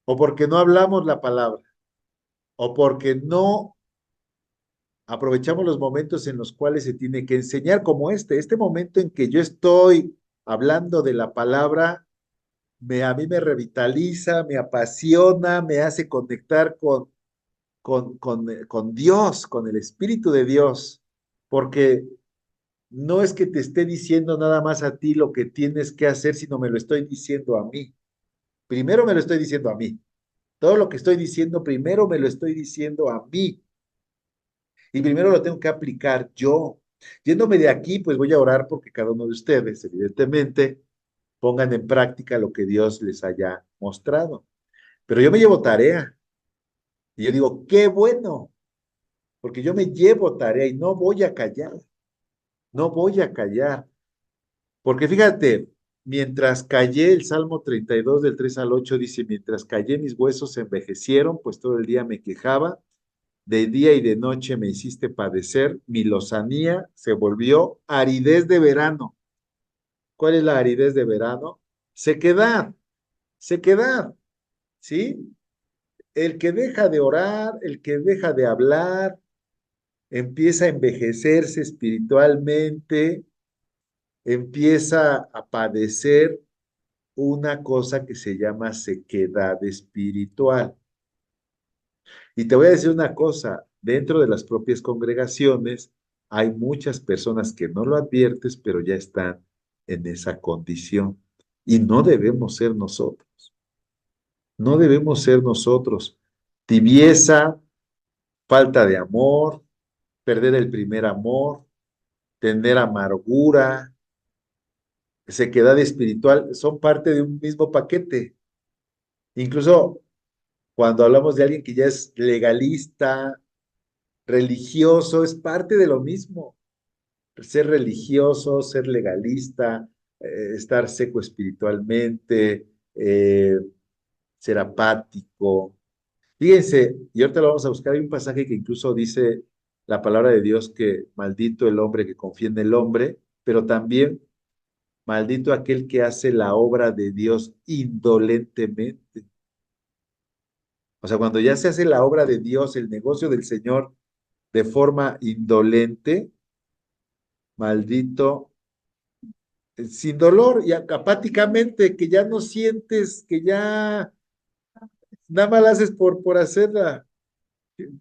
o porque no hablamos la palabra o porque no aprovechamos los momentos en los cuales se tiene que enseñar, como este momento en que yo estoy hablando de la palabra, a mí me revitaliza, me apasiona, me hace conectar con Dios, con el Espíritu de Dios, porque no es que te esté diciendo nada más a ti lo que tienes que hacer, sino me lo estoy diciendo a mí. Primero me lo estoy diciendo a mí. Todo lo que estoy diciendo, primero me lo estoy diciendo a mí. Y primero lo tengo que aplicar yo. Yéndome de aquí, pues voy a orar porque cada uno de ustedes, evidentemente, pongan en práctica lo que Dios les haya mostrado. Pero yo me llevo tarea. Y yo digo, qué bueno, porque yo me llevo tarea y no voy a callar. No voy a callar. Porque fíjate, mientras callé, el Salmo 32 del 3 al 8 dice, mientras callé mis huesos se envejecieron, pues todo el día me quejaba, de día y de noche me hiciste padecer, mi lozanía se volvió aridez de verano. ¿Cuál es la aridez de verano? Sequedad, sequedad, ¿sí? El que deja de orar, el que deja de hablar, empieza a envejecerse espiritualmente, empieza a padecer una cosa que se llama sequedad espiritual. Y te voy a decir una cosa, dentro de las propias congregaciones hay muchas personas que no lo adviertes, pero ya están en esa condición. Y no debemos ser nosotros, no debemos ser nosotros. Tibieza, falta de amor, perder el primer amor, tener amargura, sequedad espiritual, son parte de un mismo paquete. Incluso cuando hablamos de alguien que ya es legalista, religioso, es parte de lo mismo. Ser religioso, ser legalista, estar seco espiritualmente, ser apático. Fíjense, y ahorita lo vamos a buscar, hay un pasaje que incluso dice la palabra de Dios que maldito el hombre que confía en el hombre, pero también maldito aquel que hace la obra de Dios indolentemente. O sea, cuando ya se hace la obra de Dios, el negocio del Señor de forma indolente, maldito, sin dolor y apáticamente, que ya no sientes, que ya nada más la haces por hacerla.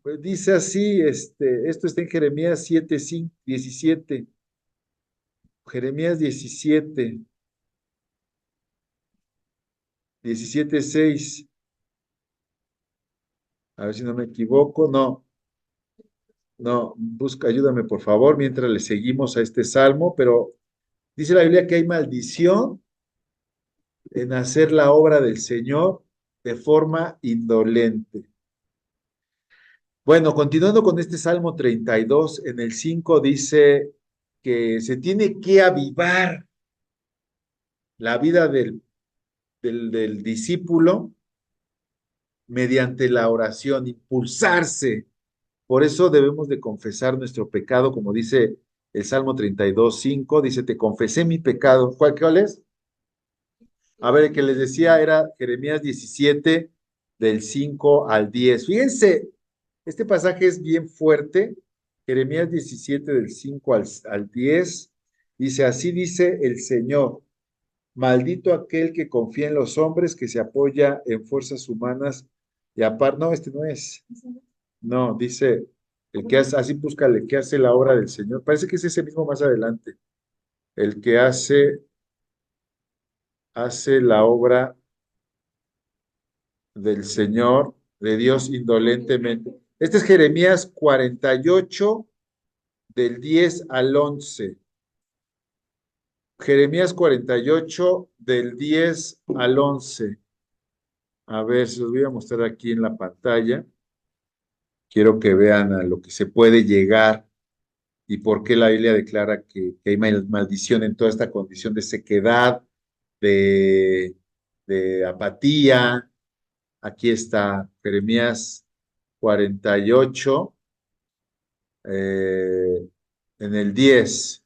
Pues dice así, esto está en Jeremías 7, 5, 17. Jeremías 17, 17, 6. A ver si no me equivoco. No, no, busca, ayúdame por favor, mientras le seguimos a este salmo, pero dice la Biblia que hay maldición en hacer la obra del Señor de forma indolente. Bueno, continuando con este Salmo 32, en el 5 dice que se tiene que avivar la vida del discípulo mediante la oración, impulsarse. Por eso debemos de confesar nuestro pecado, como dice el Salmo 32, 5, dice, te confesé mi pecado. ¿Cuál es? A ver, el que les decía era Jeremías 17, del 5 al 10. Fíjense, este pasaje es bien fuerte. Jeremías 17, del 5 al 10, dice, así dice el Señor, maldito aquel que confía en los hombres, que se apoya en fuerzas humanas y aparte, no, este no es. No, dice, el que hace, así búscale, el que hace la obra del Señor. Parece que es ese mismo más adelante. El que hace la obra del Señor, de Dios indolentemente. Este es Jeremías 48, del 10 al 11. Jeremías 48, del 10 al 11. A ver, se los voy a mostrar aquí en la pantalla. Quiero que vean a lo que se puede llegar y por qué la Biblia declara que hay maldición en toda esta condición de sequedad, de, de apatía. Aquí está Jeremías 48, en el 10.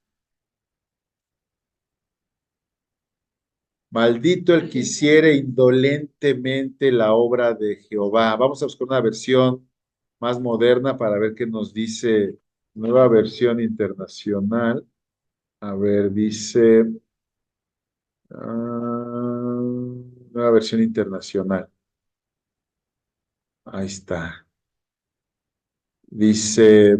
Maldito el que hiciere indolentemente la obra de Jehová. Vamos a buscar una versión más moderna para ver qué nos dice, nueva versión internacional. A ver, dice, nueva versión internacional. Ahí está. Dice,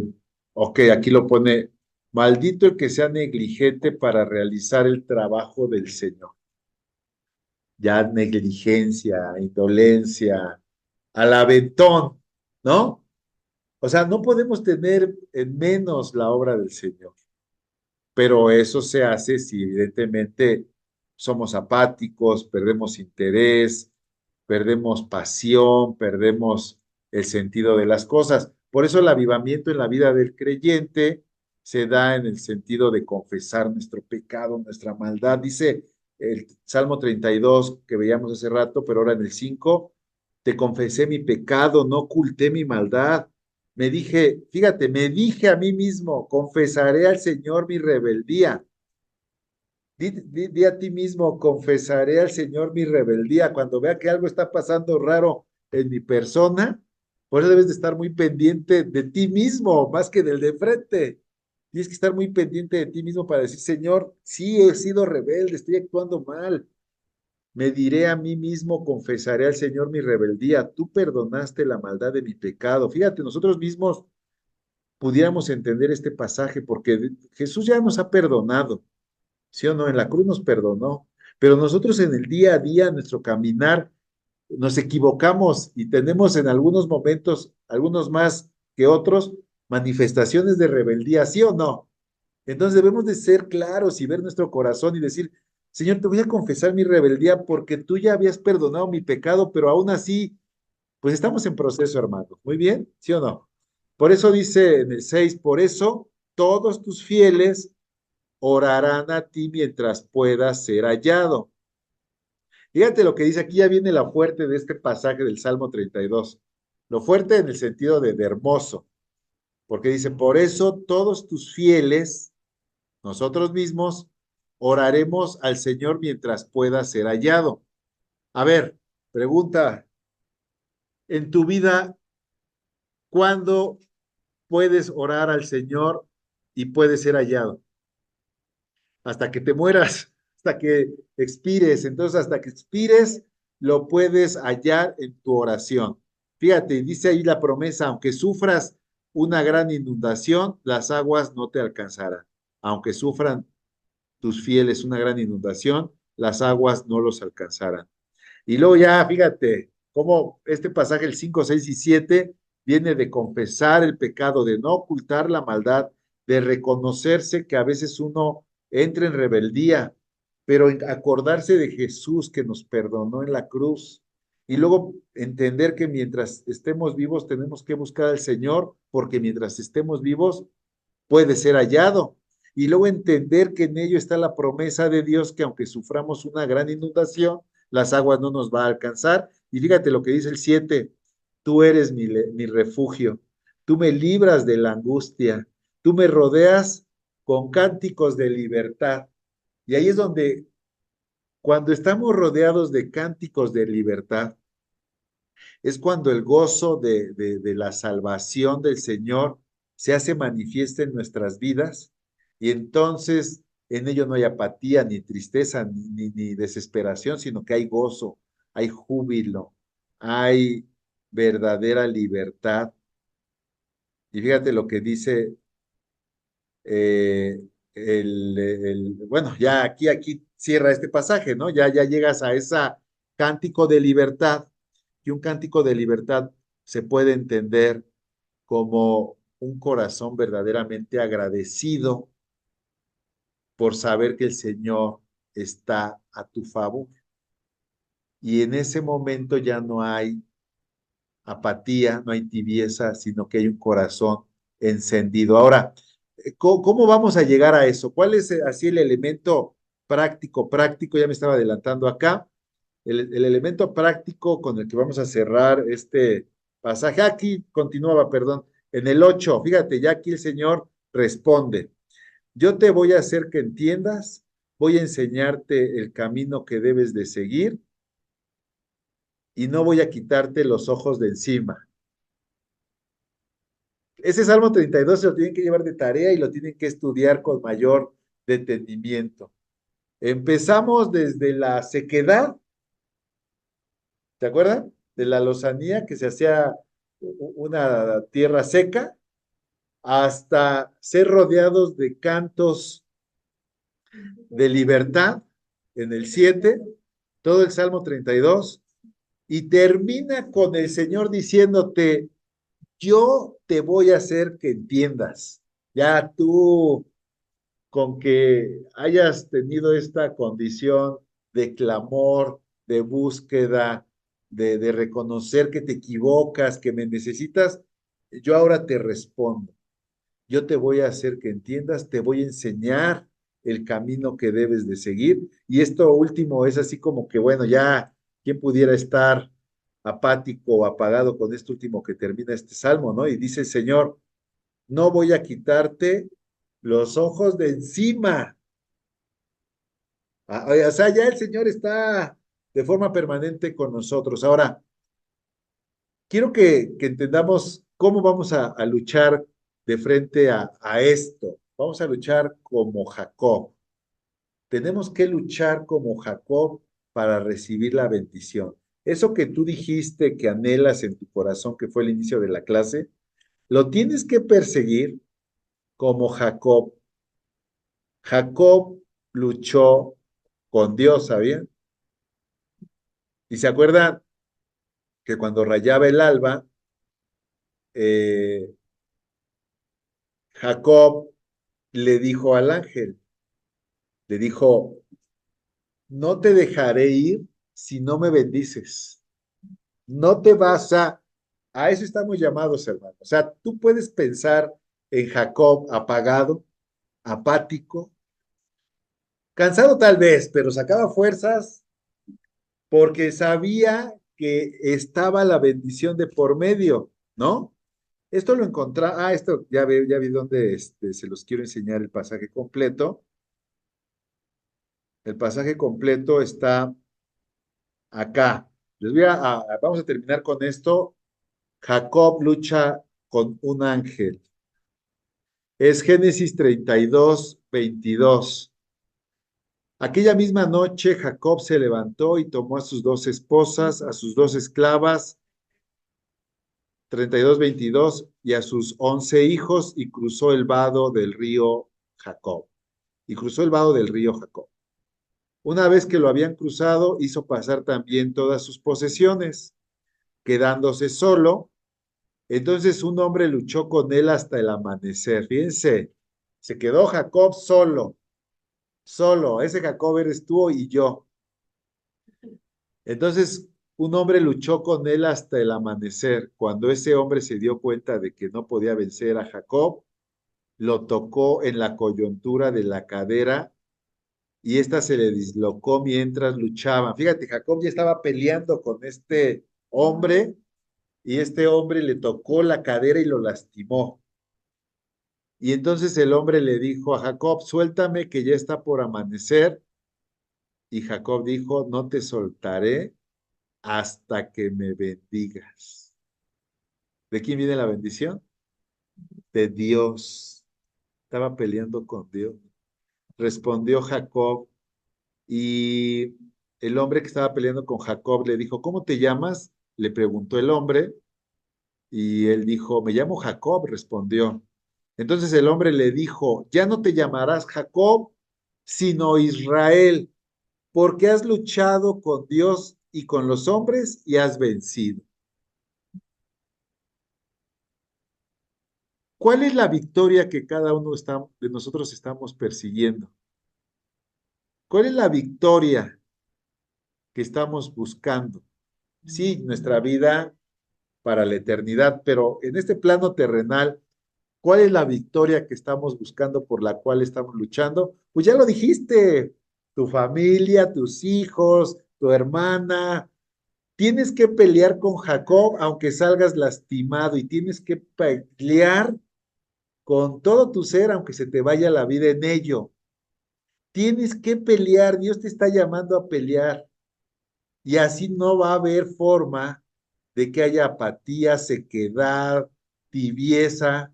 ok, aquí lo pone, maldito el que sea negligente para realizar el trabajo del Señor. Ya negligencia, indolencia, al aventón, ¿no? O sea, no podemos tener en menos la obra del Señor, pero eso se hace si evidentemente somos apáticos, perdemos interés, perdemos pasión, perdemos el sentido de las cosas. Por eso el avivamiento en la vida del creyente se da en el sentido de confesar nuestro pecado, nuestra maldad. Dice el Salmo 32 que veíamos hace rato, pero ahora en el 5, te confesé mi pecado, no oculté mi maldad. Me dije, fíjate, me dije a mí mismo, confesaré al Señor mi rebeldía. Di a ti mismo, confesaré al Señor mi rebeldía. Cuando vea que algo está pasando raro en mi persona, por eso debes de estar muy pendiente de ti mismo, más que del de frente. Tienes que estar muy pendiente de ti mismo para decir, Señor, sí he sido rebelde, estoy actuando mal. Me diré a mí mismo, confesaré al Señor mi rebeldía. Tú perdonaste la maldad de mi pecado. Fíjate, nosotros mismos pudiéramos entender este pasaje porque Jesús ya nos ha perdonado. ¿Sí o no? En la cruz nos perdonó, pero nosotros en el día a día, en nuestro caminar, nos equivocamos y tenemos en algunos momentos, algunos más que otros, manifestaciones de rebeldía, ¿sí o no? Entonces debemos de ser claros y ver nuestro corazón y decir, Señor, te voy a confesar mi rebeldía porque tú ya habías perdonado mi pecado, pero aún así, pues estamos en proceso, hermano. Muy bien, ¿sí o no? Por eso dice en el 6, por eso todos tus fieles orarán a ti mientras puedas ser hallado. Fíjate lo que dice aquí, ya viene la fuerte de este pasaje del Salmo 32. Lo fuerte en el sentido de hermoso. porque dice, por eso todos tus fieles, nosotros mismos, oraremos al Señor mientras pueda ser hallado. A ver, pregunta, en tu vida, ¿cuándo puedes orar al Señor y puede ser hallado? Hasta que te mueras, hasta que expires. Entonces, hasta que expires, lo puedes hallar en tu oración. Fíjate, dice ahí la promesa, aunque sufras una gran inundación, las aguas no te alcanzarán. Aunque sufran tus fieles una gran inundación, las aguas no los alcanzarán. Y luego ya, fíjate, cómo este pasaje, el 5, 6 y 7, viene de confesar el pecado, de no ocultar la maldad, de reconocerse que a veces uno entra en rebeldía, pero en acordarse de Jesús que nos perdonó en la cruz. Y luego entender que mientras estemos vivos tenemos que buscar al Señor, porque mientras estemos vivos puede ser hallado. Y luego entender que en ello está la promesa de Dios, que aunque suframos una gran inundación, las aguas no nos va a alcanzar. Y fíjate lo que dice el 7, tú eres mi refugio, tú me libras de la angustia, tú me rodeas con cánticos de libertad. Y ahí es donde, cuando estamos rodeados de cánticos de libertad, es cuando el gozo de la salvación del Señor se hace manifiesta en nuestras vidas y entonces en ello no hay apatía, ni tristeza, ni desesperación, sino que hay gozo, hay júbilo, hay verdadera libertad. Y fíjate lo que dice eh, bueno, ya aquí cierra este pasaje, ¿no? Ya llegas a esa cántico de libertad, y un cántico de libertad se puede entender como un corazón verdaderamente agradecido por saber que el Señor está a tu favor. Y en ese momento ya no hay apatía, no hay tibieza, sino que hay un corazón encendido. Ahora, ¿cómo vamos a llegar a eso? ¿Cuál es así el elemento práctico? Ya me estaba adelantando acá. El elemento práctico con el que vamos a cerrar este pasaje. Aquí continuaba, perdón, en el 8. Fíjate, ya aquí el Señor responde. Yo te voy a hacer que entiendas, voy a enseñarte el camino que debes de seguir y no voy a quitarte los ojos de encima. Ese Salmo 32 se lo tienen que llevar de tarea y lo tienen que estudiar con mayor detenimiento. Empezamos desde la sequedad, ¿te acuerdan? De la lozanía, que se hacía una tierra seca, hasta ser rodeados de cantos de libertad en el 7, todo el Salmo 32, y termina con el Señor diciéndote, yo te voy a hacer que entiendas. Ya tú, con que hayas tenido esta condición de clamor, de búsqueda, de reconocer que te equivocas, que me necesitas, yo ahora te respondo. Yo te voy a hacer que entiendas, te voy a enseñar el camino que debes de seguir. Y esto último es así como que, bueno, ya, ¿quién pudiera estar apático o apagado con esto último que termina este salmo, ¿no? Y dice el Señor, no voy a quitarte los ojos de encima. O sea, ya el Señor está de forma permanente con nosotros. Ahora, quiero que entendamos cómo vamos a luchar de frente a esto. Vamos a luchar como Jacob. Tenemos que luchar como Jacob para recibir la bendición. Eso que tú dijiste que anhelas en tu corazón, que fue el inicio de la clase, lo tienes que perseguir como Jacob. Jacob luchó con Dios, ¿sabían? Y se acuerdan que cuando rayaba el alba, eh, Jacob le dijo al ángel, le dijo, no te dejaré ir si no me bendices. No te vas a eso estamos llamados, hermano. O sea, tú puedes pensar en Jacob apagado, apático, cansado tal vez, pero sacaba fuerzas porque sabía que estaba la bendición de por medio, ¿no? Esto lo encontré, esto ya vi dónde se los quiero enseñar el pasaje completo. El pasaje completo está acá. Vamos a terminar con esto. Jacob lucha con un ángel. Es Génesis 32, 22. Aquella misma noche Jacob se levantó y tomó a sus 2 esposas, a sus 2 esclavas, 32, 22, y a sus 11 hijos, y cruzó el vado del río Jacob. Y cruzó el vado del río Jacob. Una vez que lo habían cruzado, hizo pasar también todas sus posesiones, quedándose solo. Entonces un hombre luchó con él hasta el amanecer. Fíjense, se quedó Jacob solo, solo. Ese Jacob eres tú y yo. Entonces un hombre luchó con él hasta el amanecer. Cuando ese hombre se dio cuenta de que no podía vencer a Jacob, lo tocó en la coyuntura de la cadera y ésta se le dislocó mientras luchaban. Fíjate, Jacob ya estaba peleando con este hombre y este hombre le tocó la cadera y lo lastimó. Y entonces el hombre le dijo a Jacob, suéltame que ya está por amanecer. Y Jacob dijo, no te soltaré hasta que me bendigas. ¿De quién viene la bendición? De Dios. Estaba peleando con Dios. Respondió Jacob y el hombre que estaba peleando con Jacob le dijo, ¿cómo te llamas? Le preguntó el hombre y él dijo, me llamo Jacob, respondió. Entonces el hombre le dijo, ya no te llamarás Jacob, sino Israel, porque has luchado con Dios y con los hombres y has vencido. ¿Cuál es la victoria que cada uno de nosotros estamos persiguiendo? ¿Cuál es la victoria que estamos buscando? Sí, nuestra vida para la eternidad, pero en este plano terrenal, ¿cuál es la victoria que estamos buscando, por la cual estamos luchando? Pues ya lo dijiste, tu familia, tus hijos, tu hermana. Tienes que pelear con Jacob aunque salgas lastimado y tienes que pelear con todo tu ser aunque se te vaya la vida en ello. Tienes que pelear, Dios te está llamando a pelear y así no va a haber forma de que haya apatía, sequedad, tibieza.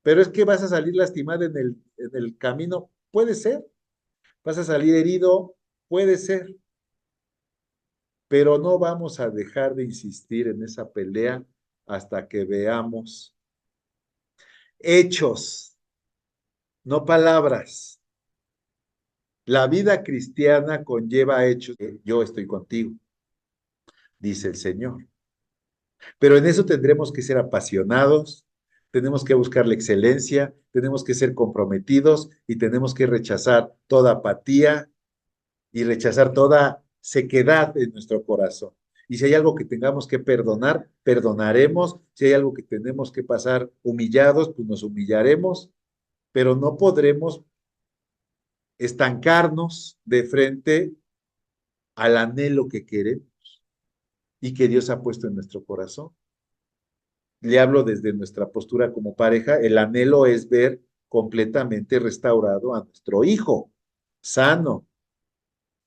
Pero es que vas a salir lastimado en el camino, puede ser. Vas a salir herido, puede ser. Pero no vamos a dejar de insistir en esa pelea hasta que veamos hechos, no palabras. La vida cristiana conlleva hechos. Yo estoy contigo, dice el Señor. Pero en eso tendremos que ser apasionados, tenemos que buscar la excelencia, tenemos que ser comprometidos y tenemos que rechazar toda apatía y rechazar toda sequedad en nuestro corazón. Y si hay algo que tengamos que perdonar, perdonaremos. Si hay algo que tenemos que pasar humillados, pues nos humillaremos, pero no podremos estancarnos de frente al anhelo que queremos y que Dios ha puesto en nuestro corazón. Le hablo desde nuestra postura como pareja, el anhelo es ver completamente restaurado a nuestro hijo, sano,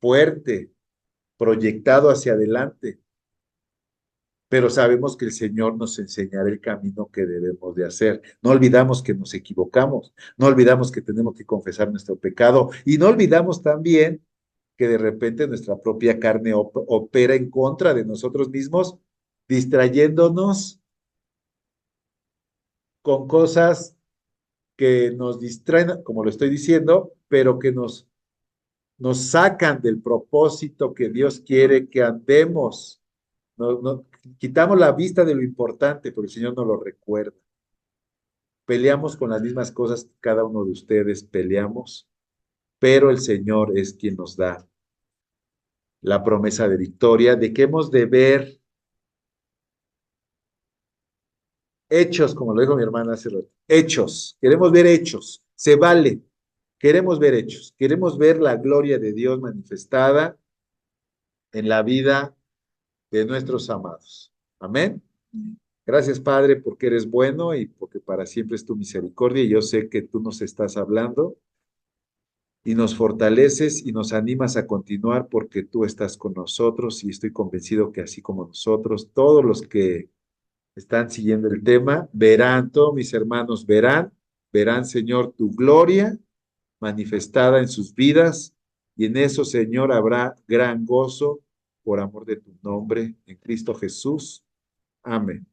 fuerte, proyectado hacia adelante. Pero sabemos que el Señor nos enseñará el camino que debemos de hacer. No olvidamos que nos equivocamos, no olvidamos que tenemos que confesar nuestro pecado y no olvidamos también que de repente nuestra propia carne opera en contra de nosotros mismos, distrayéndonos con cosas que nos distraen, como lo estoy diciendo, pero que nos sacan del propósito que Dios quiere que andemos. Quitamos la vista de lo importante, pero el Señor nos lo recuerda. Peleamos con las mismas cosas que cada uno de ustedes peleamos, pero el Señor es quien nos da la promesa de victoria, de que hemos de ver hechos, como lo dijo mi hermana hace rato, hechos, queremos ver hechos, se vale, queremos ver hechos, queremos ver la gloria de Dios manifestada en la vida de nuestros amados. Amén. Gracias, Padre, porque eres bueno y porque para siempre es tu misericordia. Y yo sé que tú nos estás hablando y nos fortaleces y nos animas a continuar porque tú estás con nosotros y estoy convencido que así como nosotros, todos los que están siguiendo el tema, verán, todos mis hermanos verán, Señor, tu gloria manifestada en sus vidas y en eso, Señor, habrá gran gozo por amor de tu nombre en Cristo Jesús. Amén.